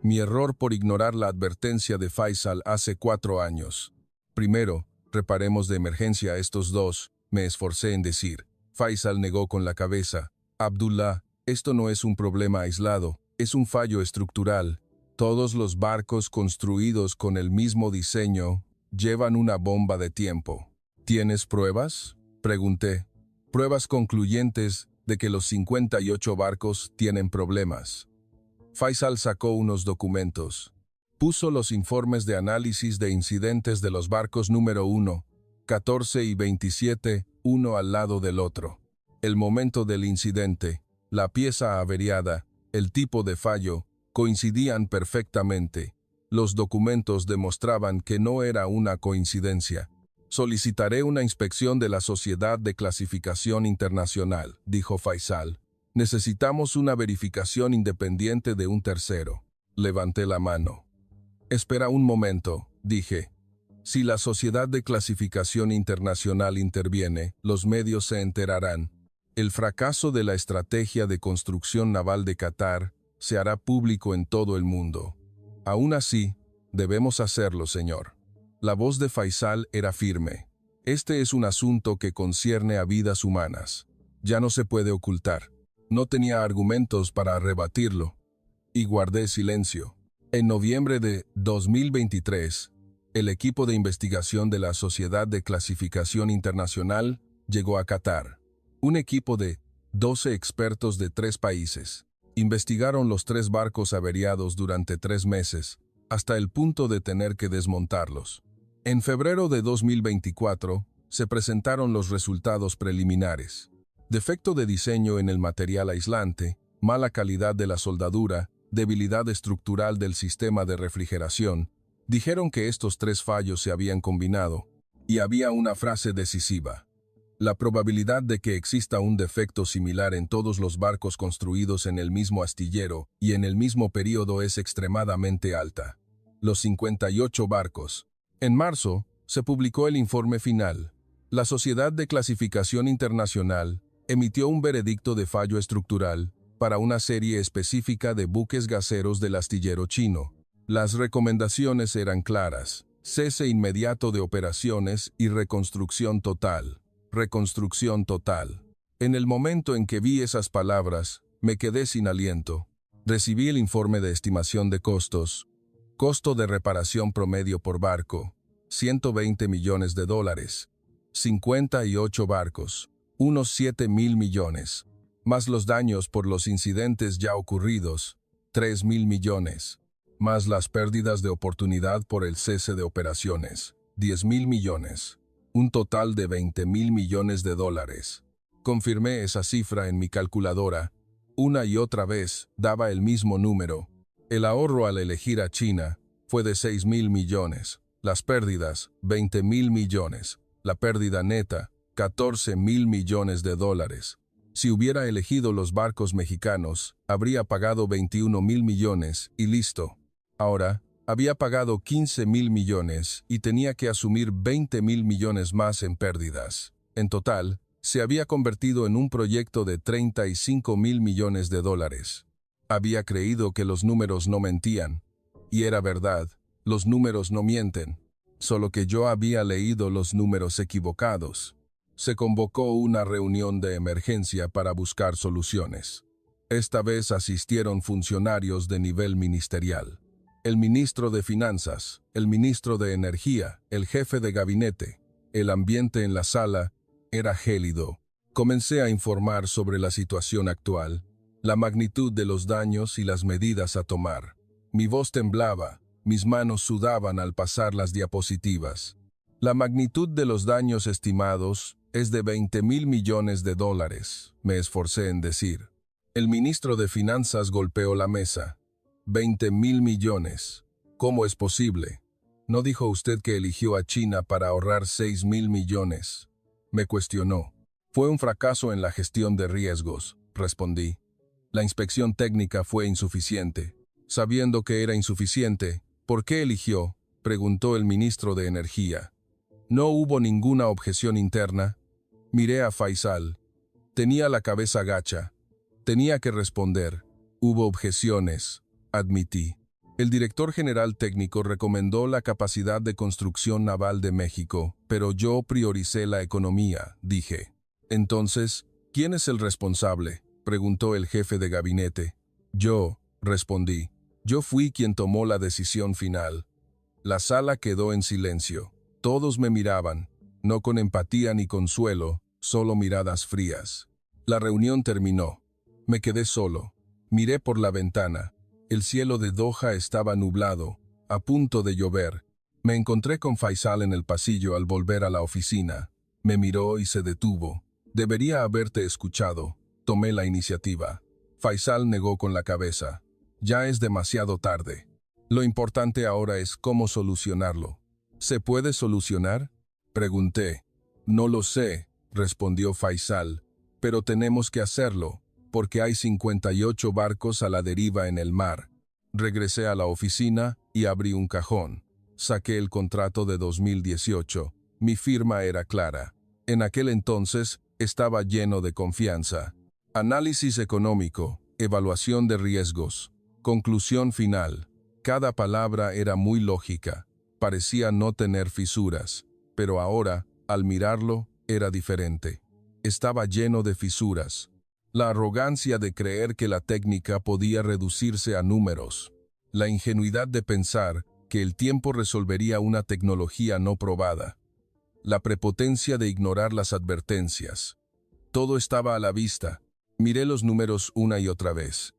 Mi error por ignorar la advertencia de Faisal hace 4 años. «Primero, reparemos de emergencia a estos 2», me esforcé en decir. Faisal negó con la cabeza. «Abdullah, esto no es un problema aislado, es un fallo estructural. Todos los barcos construidos con el mismo diseño llevan una bomba de tiempo». «¿Tienes pruebas?», pregunté. «Pruebas concluyentes de que los 58 barcos tienen problemas». Faisal sacó unos documentos. Puso los informes de análisis de incidentes de los barcos número 1, 14 y 27, uno al lado del otro. El momento del incidente, la pieza averiada, el tipo de fallo, coincidían perfectamente. Los documentos demostraban que no era una coincidencia. «Solicitaré una inspección de la Sociedad de Clasificación Internacional», dijo Faisal. «Necesitamos una verificación independiente de un tercero». Levanté la mano. «Espera un momento», dije. «Si la Sociedad de Clasificación Internacional interviene, los medios se enterarán. El fracaso de la estrategia de construcción naval de Qatar se hará público en todo el mundo. Aún así, debemos hacerlo, señor». La voz de Faisal era firme. «Este es un asunto que concierne a vidas humanas. Ya no se puede ocultar». No tenía argumentos para rebatirlo, y guardé silencio. En noviembre de 2023, el equipo de investigación de la Sociedad de Clasificación Internacional llegó a Qatar. Un equipo de 12 expertos de 3 países. Investigaron los 3 barcos averiados durante 3 meses, hasta el punto de tener que desmontarlos. En febrero de 2024, se presentaron los resultados preliminares. Defecto de diseño en el material aislante, mala calidad de la soldadura, debilidad estructural del sistema de refrigeración. Dijeron que estos 3 fallos se habían combinado, y había una frase decisiva. La probabilidad de que exista un defecto similar en todos los barcos construidos en el mismo astillero y en el mismo período es extremadamente alta. Los 58 barcos. En marzo, se publicó el informe final. La Sociedad de Clasificación Internacional emitió un veredicto de fallo estructural para una serie específica de buques gaseros del astillero chino. Las recomendaciones eran claras: cese inmediato de operaciones y reconstrucción total. Reconstrucción total. En el momento en que vi esas palabras, me quedé sin aliento. Recibí el informe de estimación de costos. Costo de reparación promedio por barco, $120 millones. 58 barcos, unos 7.000 millones. Más los daños por los incidentes ya ocurridos, 3.000 millones. Más las pérdidas de oportunidad por el cese de operaciones, 10.000 millones. Un total de $20.000 millones. Confirmé esa cifra en mi calculadora. Una y otra vez daba el mismo número. El ahorro al elegir a China fue de 6.000 millones. Las pérdidas, 20.000 millones. La pérdida neta, 14.000 millones de dólares. Si hubiera elegido los barcos mexicanos, habría pagado 21.000 millones y listo. Ahora, había pagado 15.000 millones y tenía que asumir 20.000 millones más en pérdidas. En total, se había convertido en un proyecto de 35.000 millones de dólares. Había creído que los números no mentían. Y era verdad, los números no mienten. Solo que yo había leído los números equivocados. Se convocó una reunión de emergencia para buscar soluciones. Esta vez asistieron funcionarios de nivel ministerial. El ministro de Finanzas, el ministro de Energía, el jefe de gabinete. El ambiente en la sala era gélido. Comencé a informar sobre la situación actual, la magnitud de los daños y las medidas a tomar. Mi voz temblaba, mis manos sudaban al pasar las diapositivas. La magnitud de los daños estimados es de 20.000 millones de dólares, me esforcé en decir. El ministro de Finanzas golpeó la mesa. 20.000 millones. ¿Cómo es posible? ¿No dijo usted que eligió a China para ahorrar 6.000 millones? Me cuestionó. Fue un fracaso en la gestión de riesgos, respondí. La inspección técnica fue insuficiente. Sabiendo que era insuficiente, ¿por qué eligió?, preguntó el ministro de Energía. No hubo ninguna objeción interna. Miré a Faisal. Tenía la cabeza gacha. Tenía que responder. Hubo objeciones, admití. El director general técnico recomendó la capacidad de construcción naval de México, pero yo prioricé la economía, dije. Entonces, ¿quién es el responsable?, preguntó el jefe de gabinete. Yo, respondí. Yo fui quien tomó la decisión final. La sala quedó en silencio. Todos me miraban, no con empatía ni consuelo, solo miradas frías. La reunión terminó. Me quedé solo. Miré por la ventana. El cielo de Doha estaba nublado, a punto de llover. Me encontré con Faisal en el pasillo al volver a la oficina. Me miró y se detuvo. Debería haberte escuchado. Tomé la iniciativa. Faisal negó con la cabeza. Ya es demasiado tarde. Lo importante ahora es cómo solucionarlo. ¿Se puede solucionar?, pregunté. No lo sé, respondió Faisal, pero tenemos que hacerlo, porque hay 58 barcos a la deriva en el mar. Regresé a la oficina y abrí un cajón. Saqué el contrato de 2018. Mi firma era clara. En aquel entonces estaba lleno de confianza. Análisis económico, evaluación de riesgos, conclusión final. Cada palabra era muy lógica. Parecía no tener fisuras, pero ahora, al mirarlo, era diferente. Estaba lleno de fisuras. La arrogancia de creer que la técnica podía reducirse a números. La ingenuidad de pensar que el tiempo resolvería una tecnología no probada. La prepotencia de ignorar las advertencias. Todo estaba a la vista. Miré los números una y otra vez.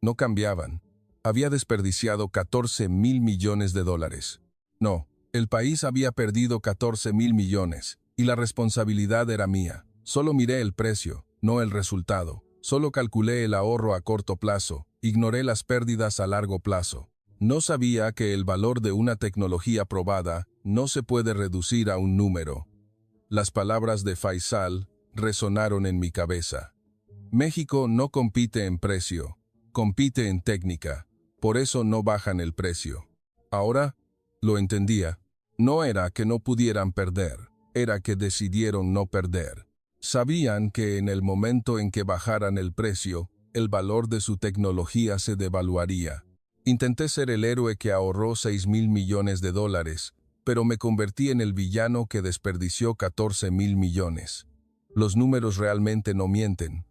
No cambiaban. Había desperdiciado 14.000 millones de dólares. No, el país había perdido 14.000 millones, y la responsabilidad era mía. Solo miré el precio, no el resultado. Solo calculé el ahorro a corto plazo, ignoré las pérdidas a largo plazo. No sabía que el valor de una tecnología probada no se puede reducir a un número. Las palabras de Faisal resonaron en mi cabeza. México no compite en precio, compite en técnica. Por eso no bajan el precio. Ahora lo entendía. No era que no pudieran perder, era que decidieron no perder. Sabían que en el momento en que bajaran el precio, el valor de su tecnología se devaluaría. Intenté ser el héroe que ahorró 6.000 millones de dólares, pero me convertí en el villano que desperdició 14.000 millones. Los números realmente no mienten.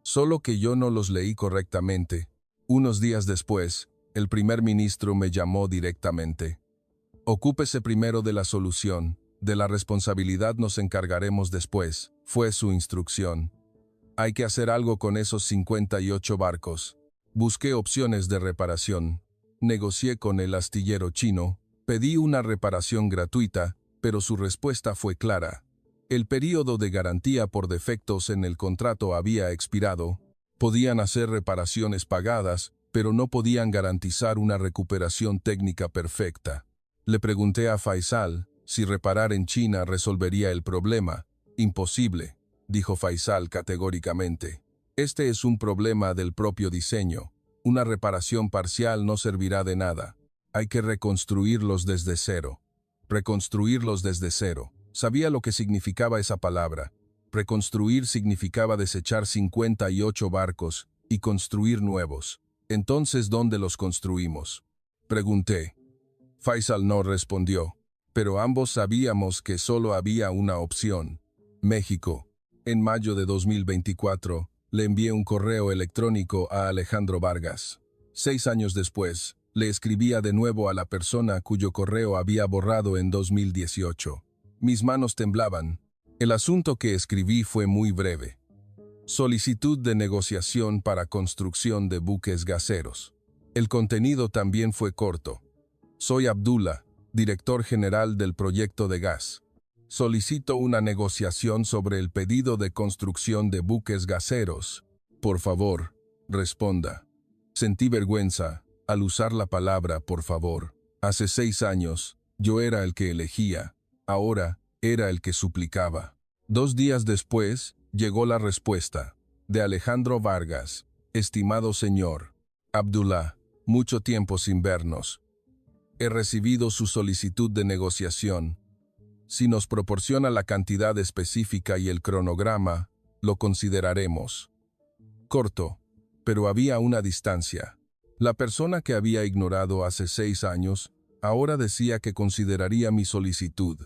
Solo que yo no los leí correctamente. Unos días después, el primer ministro me llamó directamente. Ocúpese primero de la solución, de la responsabilidad nos encargaremos después, fue su instrucción. Hay que hacer algo con esos 58 barcos. Busqué opciones de reparación. Negocié con el astillero chino, pedí una reparación gratuita, pero su respuesta fue clara. El período de garantía por defectos en el contrato había expirado. Podían hacer reparaciones pagadas, pero no podían garantizar una recuperación técnica perfecta. Le pregunté a Faisal si reparar en China resolvería el problema. Imposible, dijo Faisal categóricamente. Este es un problema del propio diseño. Una reparación parcial no servirá de nada. Hay que reconstruirlos desde cero. Reconstruirlos desde cero. Sabía lo que significaba esa palabra. Reconstruir significaba desechar 58 barcos y construir nuevos. Entonces, ¿dónde los construimos?, pregunté. Faisal no respondió, pero ambos sabíamos que solo había una opción. México. En mayo de 2024, le envié un correo electrónico a Alejandro Vargas. 6 años después, le escribía de nuevo a la persona cuyo correo había borrado en 2018. Mis manos temblaban. El asunto que escribí fue muy breve. Solicitud de negociación para construcción de buques gaseros. El contenido también fue corto. Soy Abdullah, director general del proyecto de gas. Solicito una negociación sobre el pedido de construcción de buques gaseros. Por favor, responda. Sentí vergüenza al usar la palabra por favor. Hace 6 años, yo era el que elegía. Ahora, era el que suplicaba. 2 días después, llegó la respuesta. De Alejandro Vargas. Estimado señor Abdullah, mucho tiempo sin vernos. He recibido su solicitud de negociación. Si nos proporciona la cantidad específica y el cronograma, lo consideraremos. Corto, pero había una distancia. La persona que había ignorado hace 6 años, ahora decía que consideraría mi solicitud.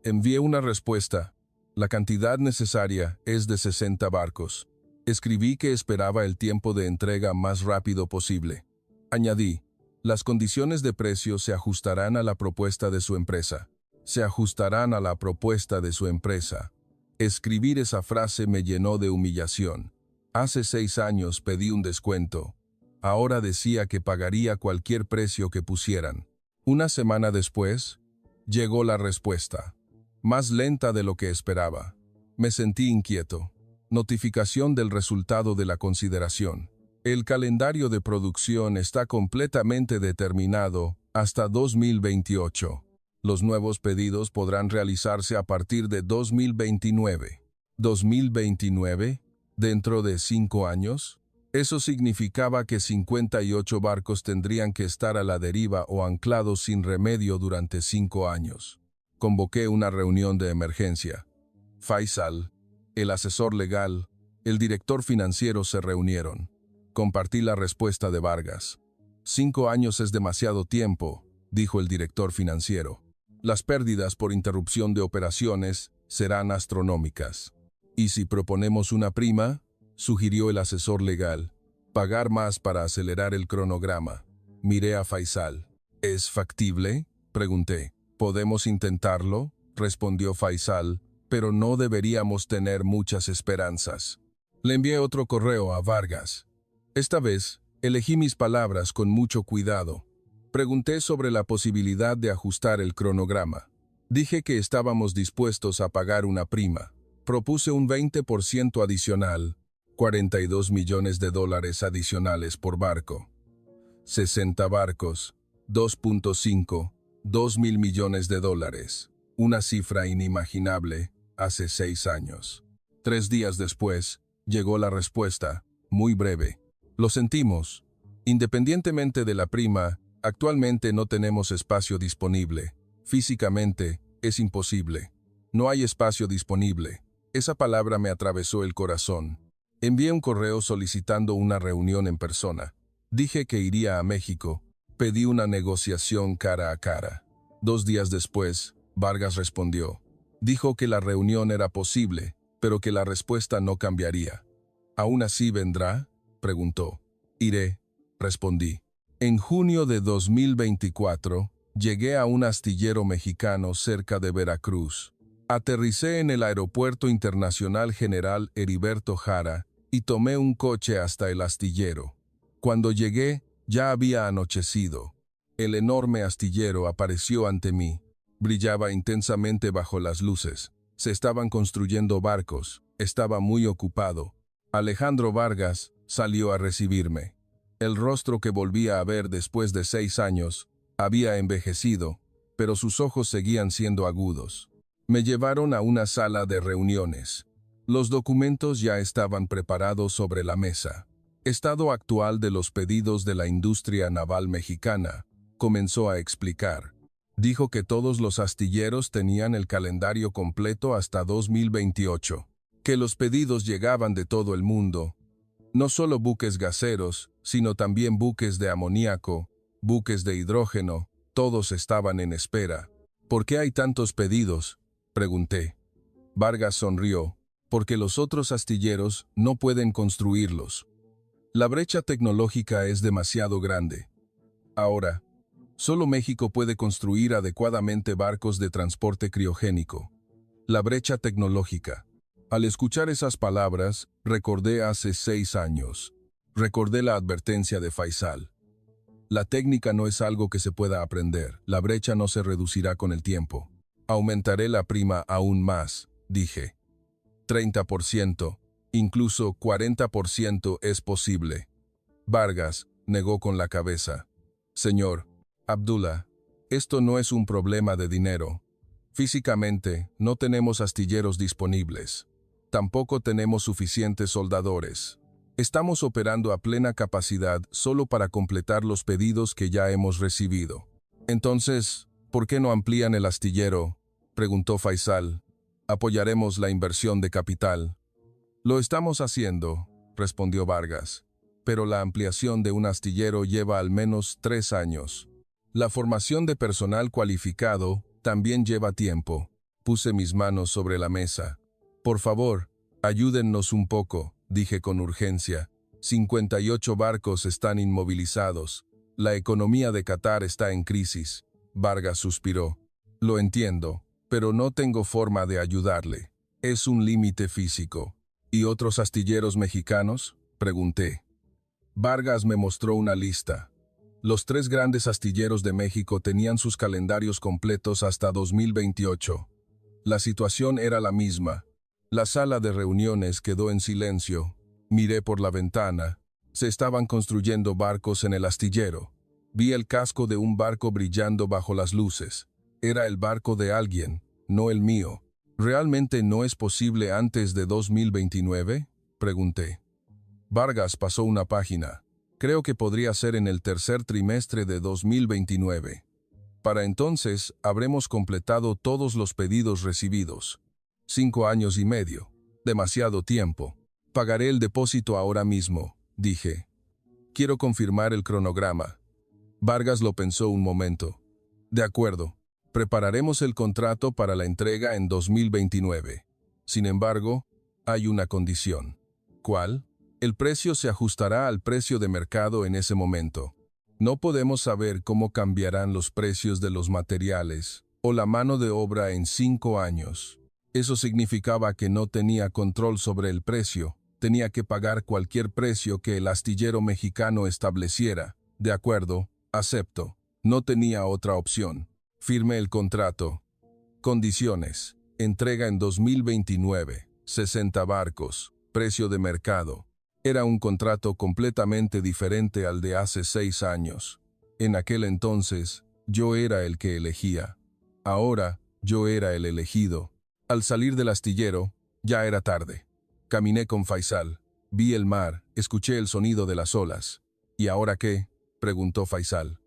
Envié una respuesta. La cantidad necesaria es de 60 barcos. Escribí que esperaba el tiempo de entrega más rápido posible. Añadí, las condiciones de precio se ajustarán a la propuesta de su empresa. Se ajustarán a la propuesta de su empresa. Escribir esa frase me llenó de humillación. Hace 6 años pedí un descuento. Ahora decía que pagaría cualquier precio que pusieran. Una semana después, llegó la respuesta. Más lenta de lo que esperaba. Me sentí inquieto. Notificación del resultado de la consideración. El calendario de producción está completamente determinado hasta 2028. Los nuevos pedidos podrán realizarse a partir de 2029. ¿2029? ¿Dentro de 5 años? Eso significaba que 58 barcos tendrían que estar a la deriva o anclados sin remedio durante 5 años. Convoqué una reunión de emergencia. Faisal, el asesor legal, el director financiero se reunieron. Compartí la respuesta de Vargas. 5 años es demasiado tiempo, dijo el director financiero. Las pérdidas por interrupción de operaciones serán astronómicas. ¿Y si proponemos una prima?, sugirió el asesor legal. Pagar más para acelerar el cronograma. Miré a Faisal. ¿Es factible?, pregunté. ¿Podemos intentarlo?, respondió Faisal, pero no deberíamos tener muchas esperanzas. Le envié otro correo a Vargas. Esta vez, elegí mis palabras con mucho cuidado. Pregunté sobre la posibilidad de ajustar el cronograma. Dije que estábamos dispuestos a pagar una prima. Propuse un 20% adicional, $42 millones adicionales por barco. 60 barcos, 2.5, $2.000 millones. Una cifra inimaginable hace 6 años. 3 días después, llegó la respuesta, muy breve. Lo sentimos. Independientemente de la prima, actualmente no tenemos espacio disponible. Físicamente, es imposible. No hay espacio disponible. Esa palabra me atravesó el corazón. Envié un correo solicitando una reunión en persona. Dije que iría a México. Pedí una negociación cara a cara. 2 días después, Vargas respondió. Dijo que la reunión era posible, pero que la respuesta no cambiaría. ¿Aún así vendrá?, preguntó. Iré, respondí. En junio de 2024, llegué a un astillero mexicano cerca de Veracruz. Aterricé en el Aeropuerto Internacional General Heriberto Jara y tomé un coche hasta el astillero. Cuando llegué, ya había anochecido. El enorme astillero apareció ante mí. Brillaba intensamente bajo las luces. Se estaban construyendo barcos. Estaba muy ocupado. Alejandro Vargas salió a recibirme. El rostro que volvía a ver después de 6 años había envejecido, pero sus ojos seguían siendo agudos. Me llevaron a una sala de reuniones. Los documentos ya estaban preparados sobre la mesa. Estado actual de los pedidos de la industria naval mexicana, comenzó a explicar. Dijo que todos los astilleros tenían el calendario completo hasta 2028, que los pedidos llegaban de todo el mundo. No solo buques gaseros, sino también buques de amoníaco, buques de hidrógeno, todos estaban en espera. ¿Por qué hay tantos pedidos?, pregunté. Vargas sonrió, porque los otros astilleros no pueden construirlos. La brecha tecnológica es demasiado grande. Ahora, solo México puede construir adecuadamente barcos de transporte criogénico. La brecha tecnológica. Al escuchar esas palabras, recordé hace 6 años. Recordé la advertencia de Faisal. La técnica no es algo que se pueda aprender. La brecha no se reducirá con el tiempo. Aumentaré la prima aún más, dije. 30%, incluso 40% es posible. Vargas negó con la cabeza. Señor Abdullah, esto no es un problema de dinero. Físicamente, no tenemos astilleros disponibles. Tampoco tenemos suficientes soldadores. Estamos operando a plena capacidad solo para completar los pedidos que ya hemos recibido. Entonces, ¿por qué no amplían el astillero?, preguntó Faisal. Apoyaremos la inversión de capital. Lo estamos haciendo, respondió Vargas. Pero la ampliación de un astillero lleva al menos 3 años. La formación de personal cualificado también lleva tiempo. Puse mis manos sobre la mesa. Por favor, ayúdennos un poco, dije con urgencia. 58 barcos están inmovilizados. La economía de Qatar está en crisis. Vargas suspiró. Lo entiendo, pero no tengo forma de ayudarle. Es un límite físico. ¿Y otros astilleros mexicanos?, pregunté. Vargas me mostró una lista. Los 3 grandes astilleros de México tenían sus calendarios completos hasta 2028. La situación era la misma. La sala de reuniones quedó en silencio. Miré por la ventana. Se estaban construyendo barcos en el astillero. Vi el casco de un barco brillando bajo las luces. Era el barco de alguien, no el mío. ¿Realmente no es posible antes de 2029? Pregunté. Vargas pasó una página. Creo que podría ser en el tercer trimestre de 2029. Para entonces, habremos completado todos los pedidos recibidos. 5 años y medio. Demasiado tiempo. Pagaré el depósito ahora mismo, dije. Quiero confirmar el cronograma. Vargas lo pensó un momento. De acuerdo. Prepararemos el contrato para la entrega en 2029. Sin embargo, hay una condición. ¿Cuál? El precio se ajustará al precio de mercado en ese momento. No podemos saber cómo cambiarán los precios de los materiales o la mano de obra en 5 años. Eso significaba que no tenía control sobre el precio. Tenía que pagar cualquier precio que el astillero mexicano estableciera. De acuerdo, acepto. No tenía otra opción. Firmé el contrato. Condiciones. Entrega en 2029. 60 barcos. Precio de mercado. Era un contrato completamente diferente al de hace 6 años. En aquel entonces, yo era el que elegía. Ahora, yo era el elegido. Al salir del astillero, ya era tarde. Caminé con Faisal. Vi el mar, escuché el sonido de las olas. ¿Y ahora qué?, preguntó Faisal.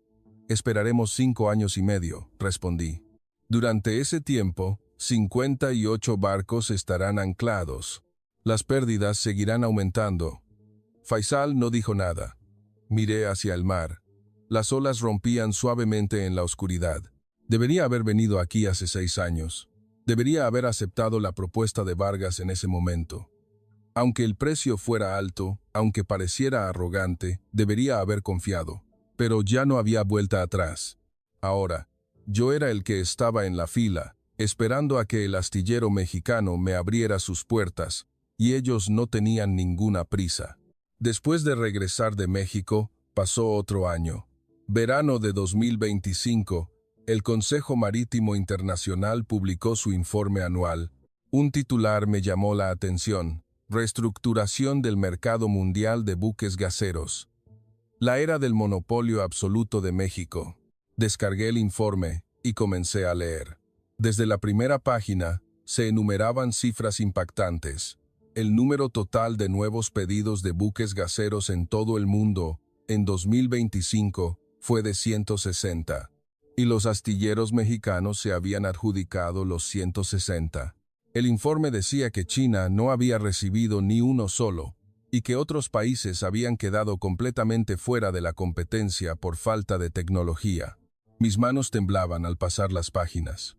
Esperaremos 5 años y medio, respondí. Durante ese tiempo, 58 barcos estarán anclados. Las pérdidas seguirán aumentando. Faisal no dijo nada. Miré hacia el mar. Las olas rompían suavemente en la oscuridad. Debería haber venido aquí hace 6 años. Debería haber aceptado la propuesta de Vargas en ese momento. Aunque el precio fuera alto, aunque pareciera arrogante, debería haber confiado. Pero ya no había vuelta atrás. Ahora, yo era el que estaba en la fila, esperando a que el astillero mexicano me abriera sus puertas, y ellos no tenían ninguna prisa. Después de regresar de México, pasó otro año. Verano de 2025, el Consejo Marítimo Internacional publicó su informe anual. Un titular me llamó la atención: Reestructuración del mercado mundial de buques gaseros. La era del monopolio absoluto de México. Descargué el informe y comencé a leer. Desde la primera página, se enumeraban cifras impactantes. El número total de nuevos pedidos de buques gaseros en todo el mundo, en 2025, fue de 160. Y los astilleros mexicanos se habían adjudicado los 160. El informe decía que China no había recibido ni uno solo, y que otros países habían quedado completamente fuera de la competencia por falta de tecnología. Mis manos temblaban al pasar las páginas.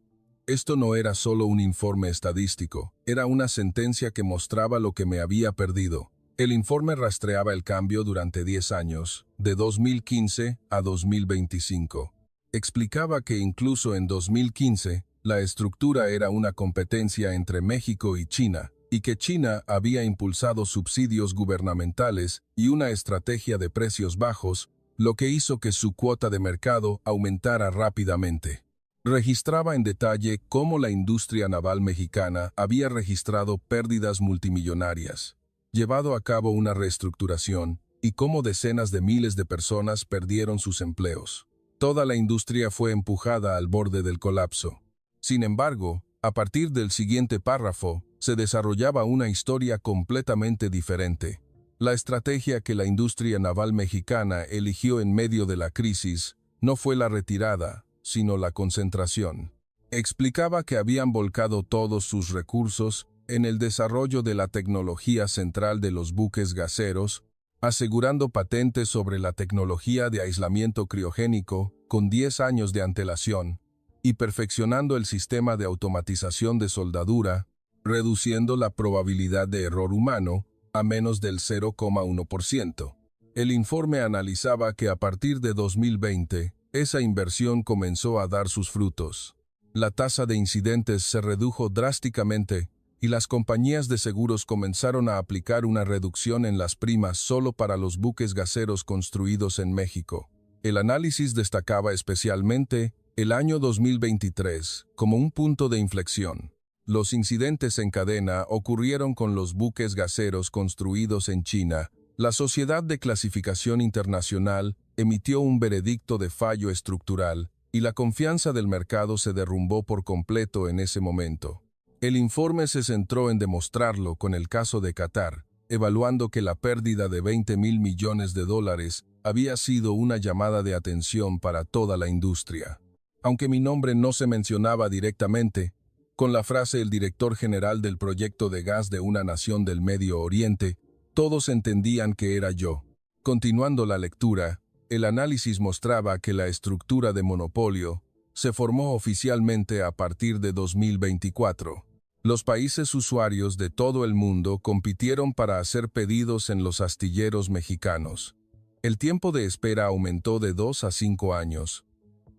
Esto no era solo un informe estadístico, era una sentencia que mostraba lo que me había perdido. El informe rastreaba el cambio durante 10 años, de 2015 a 2025. Explicaba que incluso en 2015, la estructura era una competencia entre México y China, y que China había impulsado subsidios gubernamentales y una estrategia de precios bajos, lo que hizo que su cuota de mercado aumentara rápidamente. Registraba en detalle cómo la industria naval mexicana había registrado pérdidas multimillonarias, llevado a cabo una reestructuración y cómo decenas de miles de personas perdieron sus empleos. Toda la industria fue empujada al borde del colapso. Sin embargo, a partir del siguiente párrafo, se desarrollaba una historia completamente diferente. La estrategia que la industria naval mexicana eligió en medio de la crisis no fue la retirada, sino la concentración. Explicaba que habían volcado todos sus recursos en el desarrollo de la tecnología central de los buques gaseros, asegurando patentes sobre la tecnología de aislamiento criogénico con 10 años de antelación, y perfeccionando el sistema de automatización de soldadura, reduciendo la probabilidad de error humano a menos del 0,1%. El informe analizaba que a partir de 2020, esa inversión comenzó a dar sus frutos. La tasa de incidentes se redujo drásticamente y las compañías de seguros comenzaron a aplicar una reducción en las primas solo para los buques gaseros construidos en México. El análisis destacaba especialmente el año 2023 como un punto de inflexión. Los incidentes en cadena ocurrieron con los buques gaseros construidos en China. La Sociedad de Clasificación Internacional emitió un veredicto de fallo estructural y la confianza del mercado se derrumbó por completo en ese momento. El informe se centró en demostrarlo con el caso de Qatar, evaluando que la pérdida de $20,000 millones había sido una llamada de atención para toda la industria. Aunque mi nombre no se mencionaba directamente, con la frase «el director general del proyecto de gas de una nación del Medio Oriente», todos entendían que era yo. Continuando la lectura, el análisis mostraba que la estructura de monopolio se formó oficialmente a partir de 2024. Los países usuarios de todo el mundo compitieron para hacer pedidos en los astilleros mexicanos. El tiempo de espera aumentó de 2 a 5 años.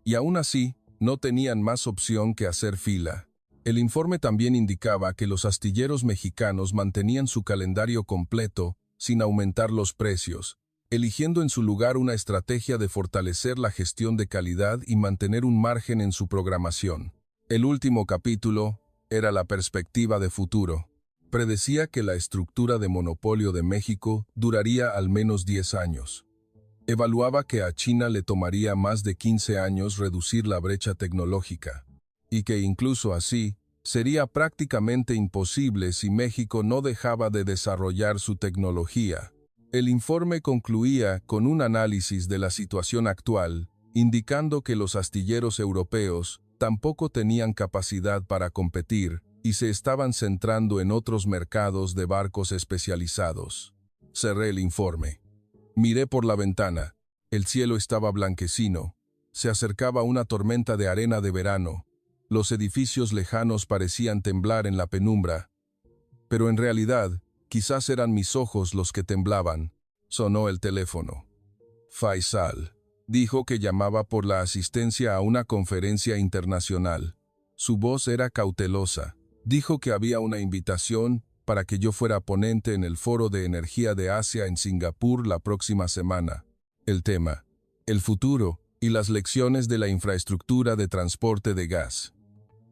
Y aún así, no tenían más opción que hacer fila. El informe también indicaba que los astilleros mexicanos mantenían su calendario completo sin aumentar los precios, eligiendo en su lugar una estrategia de fortalecer la gestión de calidad y mantener un margen en su programación. El último capítulo era la perspectiva de futuro. Predecía que la estructura de monopolio de México duraría al menos 10 años. Evaluaba que a China le tomaría más de 15 años reducir la brecha tecnológica, y que incluso así, sería prácticamente imposible si México no dejaba de desarrollar su tecnología. El informe concluía con un análisis de la situación actual, indicando que los astilleros europeos tampoco tenían capacidad para competir y se estaban centrando en otros mercados de barcos especializados. Cerré el informe. Miré por la ventana. El cielo estaba blanquecino. Se acercaba una tormenta de arena de verano. Los edificios lejanos parecían temblar en la penumbra. Pero en realidad, quizás eran mis ojos los que temblaban. Sonó el teléfono. Faisal dijo que llamaba por la asistencia a una conferencia internacional. Su voz era cautelosa. Dijo que había una invitación para que yo fuera ponente en el Foro de Energía de Asia en Singapur la próxima semana. El tema: el futuro y las lecciones de la infraestructura de transporte de gas.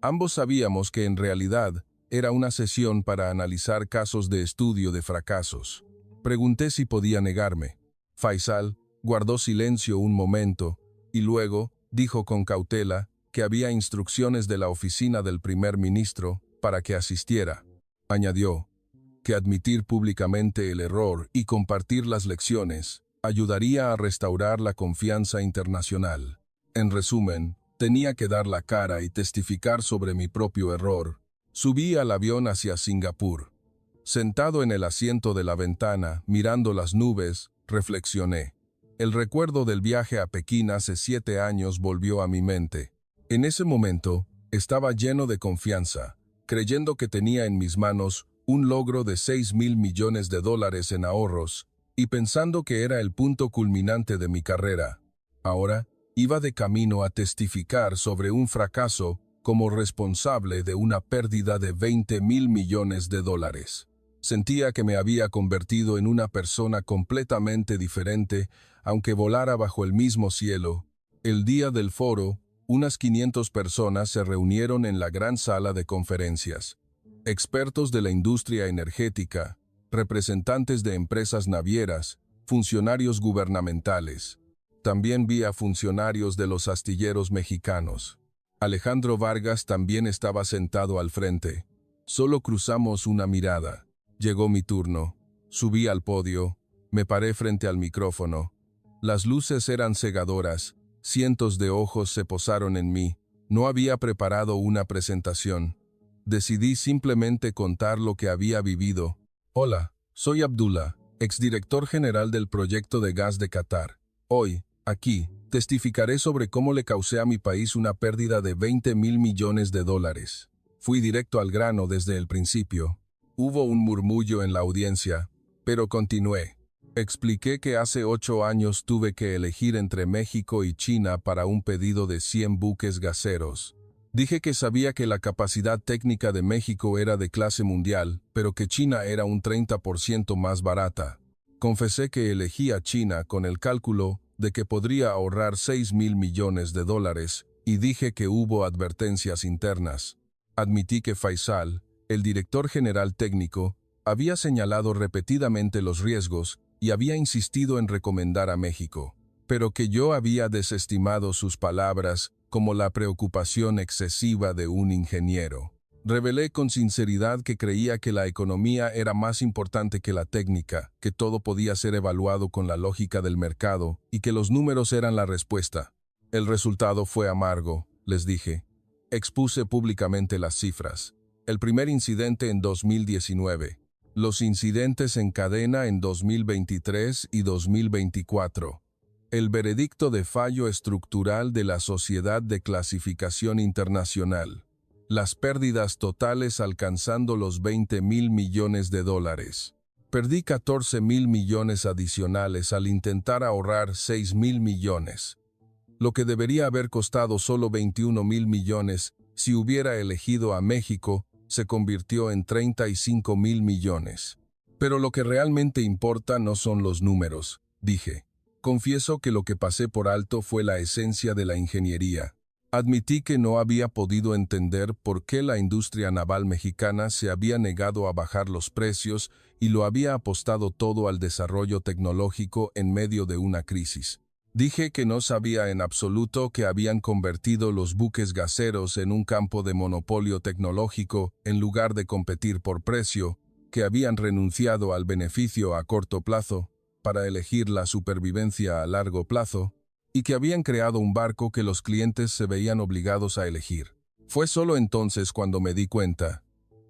Ambos sabíamos que en realidad era una sesión para analizar casos de estudio de fracasos. Pregunté si podía negarme. Faisal guardó silencio un momento y luego dijo con cautela que había instrucciones de la oficina del primer ministro para que asistiera. Añadió que admitir públicamente el error y compartir las lecciones ayudaría a restaurar la confianza internacional. En resumen, tenía que dar la cara y testificar sobre mi propio error. Subí al avión hacia Singapur. Sentado en el asiento de la ventana, mirando las nubes, reflexioné. El recuerdo del viaje a Pekín hace 7 años volvió a mi mente. En ese momento, Estaba lleno de confianza, creyendo que tenía en mis manos un logro de $6,000 millones en ahorros y pensando que era el punto culminante de mi carrera. Ahora, iba de camino a testificar sobre un fracaso como responsable de una pérdida de $20,000 millones. Sentía que me había convertido en una persona completamente diferente, aunque volara bajo el mismo cielo. El día del foro, unas 500 personas se reunieron en la gran sala de conferencias. Expertos de la industria energética, representantes de empresas navieras, funcionarios gubernamentales. También vi a funcionarios de los astilleros mexicanos. Alejandro Vargas también estaba sentado al frente. Solo cruzamos una mirada. Llegó mi turno. Subí al podio. Me paré frente al micrófono. Las luces eran cegadoras. Cientos de ojos se posaron en mí. No había preparado una presentación. Decidí simplemente contar lo que había vivido. Hola, soy Abdullah, exdirector general del proyecto de gas de Qatar. Hoy, aquí, testificaré sobre cómo le causé a mi país una pérdida de $20,000 millones. Fui directo al grano desde el principio. Hubo un murmullo en la audiencia, pero continué. Expliqué que hace 8 años tuve que elegir entre México y China para un pedido de 100 buques gaseros. Dije que sabía que la capacidad técnica de México era de clase mundial, pero que China era un 30% más barata. Confesé que elegí a China con el cálculo de que podría ahorrar $6,000 millones y dije que hubo advertencias internas. Admití que Faisal, el director general técnico, había señalado repetidamente los riesgos y había insistido en recomendar a México, pero que yo había desestimado sus palabras como la preocupación excesiva de un ingeniero. Revelé con sinceridad que creía que la economía era más importante que la técnica, que todo podía ser evaluado con la lógica del mercado y que los números eran la respuesta. El resultado fue amargo, les dije. Expuse públicamente las cifras. El primer incidente en 2019. Los incidentes en cadena en 2023 y 2024. El veredicto de fallo estructural de la Sociedad de Clasificación Internacional. Las pérdidas totales alcanzando los $20,000 millones. Perdí $14,000 millones adicionales al intentar ahorrar $6,000 millones. Lo que debería haber costado solo $21,000 millones si hubiera elegido a México, se convirtió en $35,000 millones. Pero lo que realmente importa no son los números, dije. Confieso que lo que pasé por alto fue la esencia de la ingeniería. Admití que no había podido entender por qué la industria naval mexicana se había negado a bajar los precios y lo había apostado todo al desarrollo tecnológico en medio de una crisis. Dije que no sabía en absoluto que habían convertido los buques gaseros en un campo de monopolio tecnológico en lugar de competir por precio, que habían renunciado al beneficio a corto plazo para elegir la supervivencia a largo plazo, y que habían creado un barco que los clientes se veían obligados a elegir. Fue solo entonces cuando me di cuenta.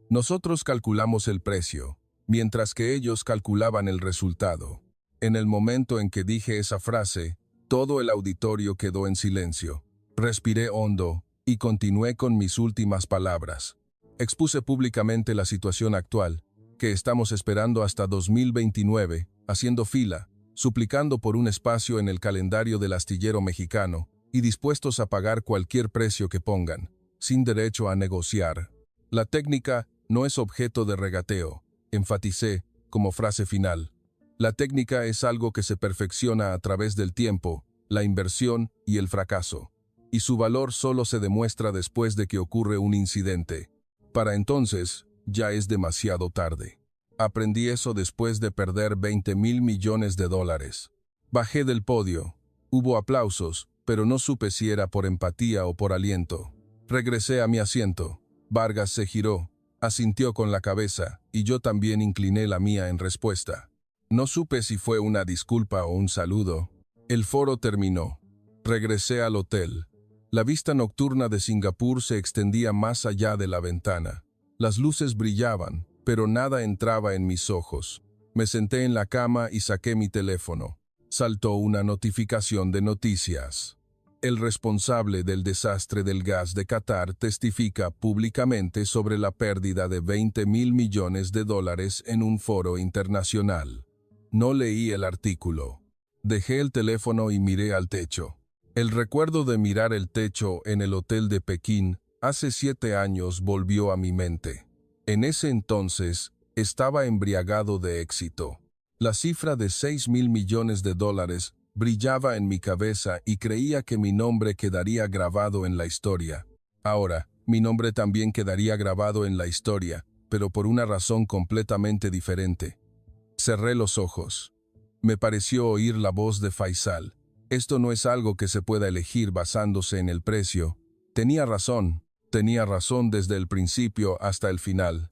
Nosotros calculamos el precio, mientras que ellos calculaban el resultado. En el momento en que dije esa frase, todo el auditorio quedó en silencio. Respiré hondo y continué con mis últimas palabras. Expuse públicamente la situación actual, que estamos esperando hasta 2029, haciendo fila, suplicando por un espacio en el calendario del astillero mexicano y dispuestos a pagar cualquier precio que pongan, sin derecho a negociar. La técnica no es objeto de regateo, enfaticé como frase final. La técnica es algo que se perfecciona a través del tiempo, la inversión y el fracaso, y su valor solo se demuestra después de que ocurre un incidente. Para entonces, ya es demasiado tarde. Aprendí eso después de perder $20,000 millones. Bajé del podio. Hubo aplausos, pero no supe si era por empatía o por aliento. Regresé a mi asiento. Vargas se giró, asintió con la cabeza, y yo también incliné la mía en respuesta. No supe si fue una disculpa o un saludo. El foro terminó. Regresé al hotel. La vista nocturna de Singapur se extendía más allá de la ventana. Las luces brillaban, pero nada entraba en mis ojos. Me senté en la cama y saqué mi teléfono. Saltó una notificación de noticias. El responsable del desastre del gas de Qatar testifica públicamente sobre la pérdida de $20.000 millones en un foro internacional. No leí el artículo. Dejé el teléfono y miré al techo. El recuerdo de mirar el techo en el hotel de Pekín hace 7 años volvió a mi mente. En ese entonces, estaba embriagado de éxito. La cifra de $6.000 millones brillaba en mi cabeza y creía que mi nombre quedaría grabado en la historia. Ahora, mi nombre también quedaría grabado en la historia, pero por una razón completamente diferente. Cerré los ojos. Me pareció oír la voz de Faisal. Esto no es algo que se pueda elegir basándose en el precio. Tenía razón desde el principio hasta el final.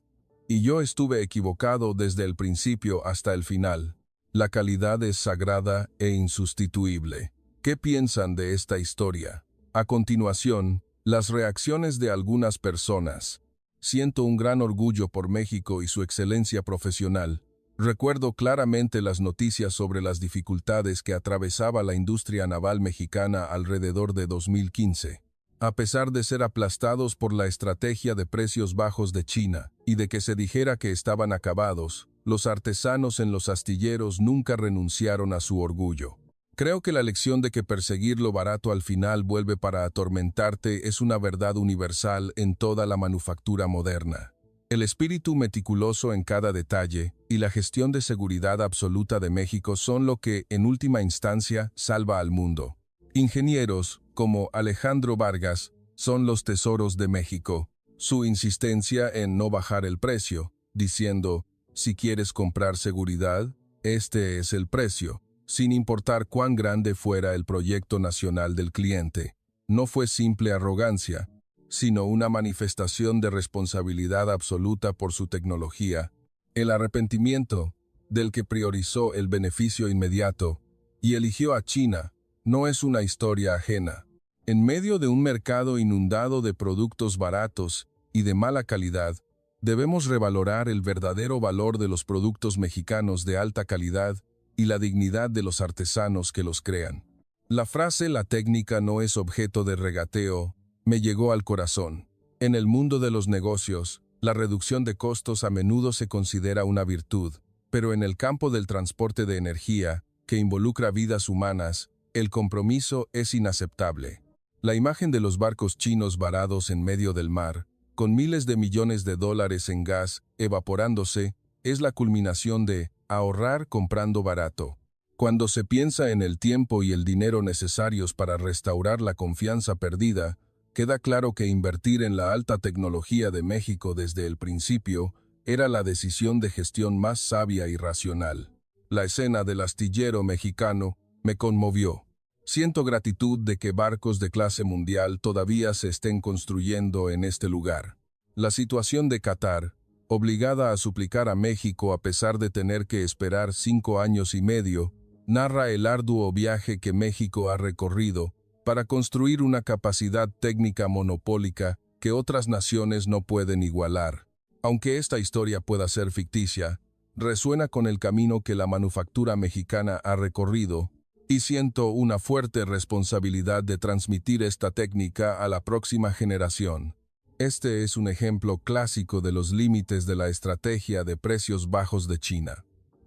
Y yo estuve equivocado desde el principio hasta el final. La calidad es sagrada e insustituible. ¿Qué piensan de esta historia? A continuación, las reacciones de algunas personas. Siento un gran orgullo por México y su excelencia profesional. Recuerdo claramente las noticias sobre las dificultades que atravesaba la industria naval mexicana alrededor de 2015. A pesar de ser aplastados por la estrategia de precios bajos de China y de que se dijera que estaban acabados, los artesanos en los astilleros nunca renunciaron a su orgullo. Creo que la lección de que perseguir lo barato al final vuelve para atormentarte es una verdad universal en toda la manufactura moderna. El espíritu meticuloso en cada detalle y la gestión de seguridad absoluta de México son lo que, en última instancia, salva al mundo. Ingenieros, como Alejandro Vargas, son los tesoros de México. Su insistencia en no bajar el precio, diciendo, si quieres comprar seguridad, este es el precio, sin importar cuán grande fuera el proyecto nacional del cliente. No fue simple arrogancia, sino una manifestación de responsabilidad absoluta por su tecnología, el arrepentimiento del que priorizó el beneficio inmediato y eligió a China, no es una historia ajena. En medio de un mercado inundado de productos baratos y de mala calidad, debemos revalorar el verdadero valor de los productos mexicanos de alta calidad y la dignidad de los artesanos que los crean. La frase «la técnica no es objeto de regateo» me llegó al corazón. En el mundo de los negocios, la reducción de costos a menudo se considera una virtud, pero en el campo del transporte de energía, que involucra vidas humanas, el compromiso es inaceptable. La imagen de los barcos chinos varados en medio del mar, con miles de millones de dólares en gas evaporándose, es la culminación de ahorrar comprando barato. Cuando se piensa en el tiempo y el dinero necesarios para restaurar la confianza perdida, queda claro que invertir en la alta tecnología de México desde el principio era la decisión de gestión más sabia y racional. La escena del astillero mexicano me conmovió. Siento gratitud de que barcos de clase mundial todavía se estén construyendo en este lugar. La situación de Qatar, obligada a suplicar a México a pesar de tener que esperar 5 años y medio, narra el arduo viaje que México ha recorrido para construir una capacidad técnica monopólica que otras naciones no pueden igualar. Aunque esta historia pueda ser ficticia, resuena con el camino que la manufactura mexicana ha recorrido, y siento una fuerte responsabilidad de transmitir esta técnica a la próxima generación. Este es un ejemplo clásico de los límites de la estrategia de precios bajos de China.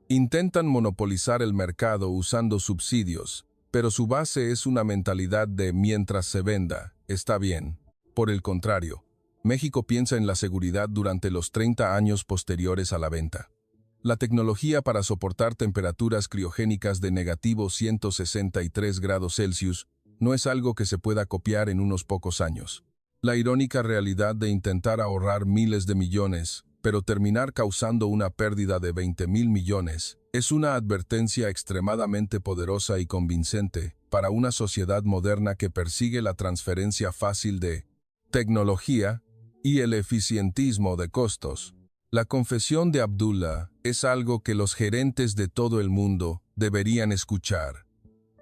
Intentan monopolizar el mercado usando subsidios, pero su base es una mentalidad de mientras se venda, está bien. Por el contrario, México piensa en la seguridad durante los 30 años posteriores a la venta. La tecnología para soportar temperaturas criogénicas de -163 grados Celsius no es algo que se pueda copiar en unos pocos años. La irónica realidad de intentar ahorrar miles de millones, pero terminar causando una pérdida de 20.000 millones, es una advertencia extremadamente poderosa y convincente para una sociedad moderna que persigue la transferencia fácil de tecnología y el eficientismo de costos. La confesión de Abdullah es algo que los gerentes de todo el mundo deberían escuchar.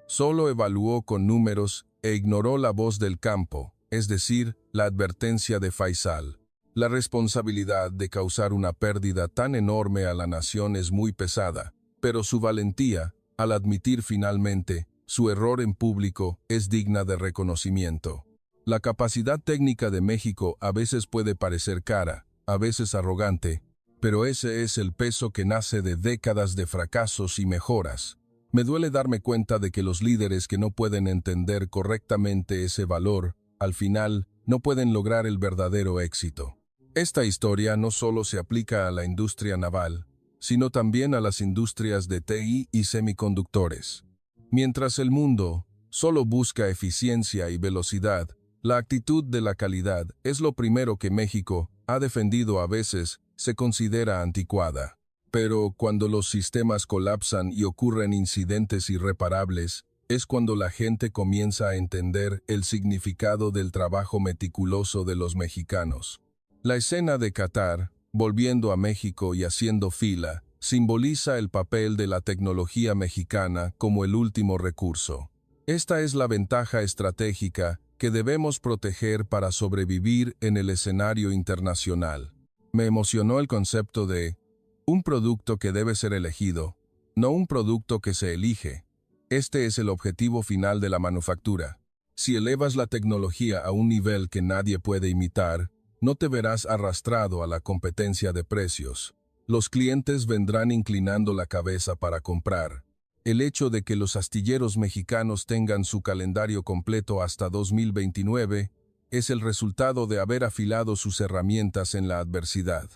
Solo evaluó con números e ignoró la voz del campo, es decir, la advertencia de Faisal. La responsabilidad de causar una pérdida tan enorme a la nación es muy pesada, pero su valentía, al admitir finalmente, su error en público es digna de reconocimiento. La capacidad técnica de México a veces puede parecer cara, a veces arrogante, pero ese es el peso que nace de décadas de fracasos y mejoras. Me duele darme cuenta de que los líderes que no pueden entender correctamente ese valor, al final, no pueden lograr el verdadero éxito. Esta historia no solo se aplica a la industria naval, sino también a las industrias de TI y semiconductores. Mientras el mundo solo busca eficiencia y velocidad, la actitud de la calidad es lo primero que México ha defendido. A veces se considera anticuada. Pero cuando los sistemas colapsan y ocurren incidentes irreparables, es cuando la gente comienza a entender el significado del trabajo meticuloso de los mexicanos. La escena de Qatar, volviendo a México y haciendo fila, simboliza el papel de la tecnología mexicana como el último recurso. Esta es la ventaja estratégica que debemos proteger para sobrevivir en el escenario internacional. Me emocionó el concepto de un producto que debe ser elegido, no un producto que se elige. Este es el objetivo final de la manufactura. Si elevas la tecnología a un nivel que nadie puede imitar, no te verás arrastrado a la competencia de precios. Los clientes vendrán inclinando la cabeza para comprar. El hecho de que los astilleros mexicanos tengan su calendario completo hasta 2029 es el resultado de haber afilado sus herramientas en la adversidad.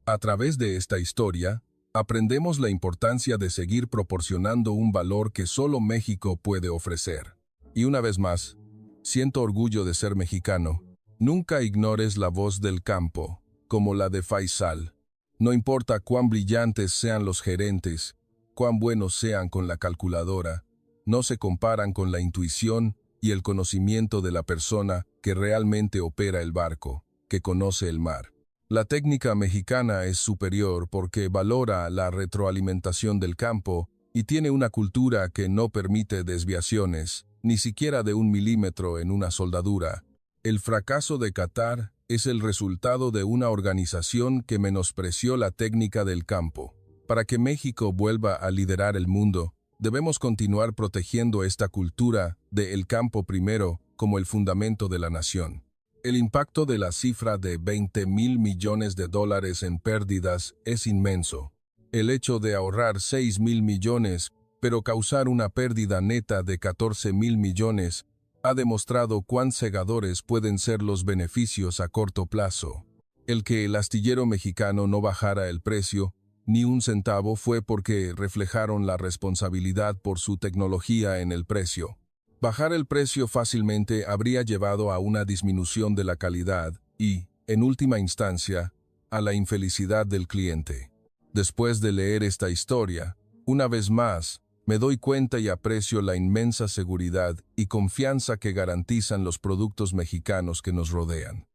A través de esta historia, aprendemos la importancia de seguir proporcionando un valor que solo México puede ofrecer. Y una vez más, siento orgullo de ser mexicano. Nunca ignores la voz del campo, como la de Faisal. No importa cuán brillantes sean los gerentes, cuán buenos sean con la calculadora, no se comparan con la intuición y el conocimiento de la persona que realmente opera el barco, que conoce el mar. La técnica mexicana es superior porque valora la retroalimentación del campo y tiene una cultura que no permite desviaciones, ni siquiera de 1 milímetro en una soldadura. El fracaso de Qatar es el resultado de una organización que menospreció la técnica del campo. Para que México vuelva a liderar el mundo, debemos continuar protegiendo esta cultura de el campo primero como el fundamento de la nación. El impacto de la cifra de $20,000 millones en pérdidas es inmenso. El hecho de ahorrar 6,000 millones, pero causar una pérdida neta de 14,000 millones, ha demostrado cuán cegadores pueden ser los beneficios a corto plazo. El que el astillero mexicano no bajara el precio ni un centavo fue porque reflejaron la responsabilidad por su tecnología en el precio. Bajar el precio fácilmente habría llevado a una disminución de la calidad y, en última instancia, a la infelicidad del cliente. Después de leer esta historia, una vez más, me doy cuenta y aprecio la inmensa seguridad y confianza que garantizan los productos mexicanos que nos rodean.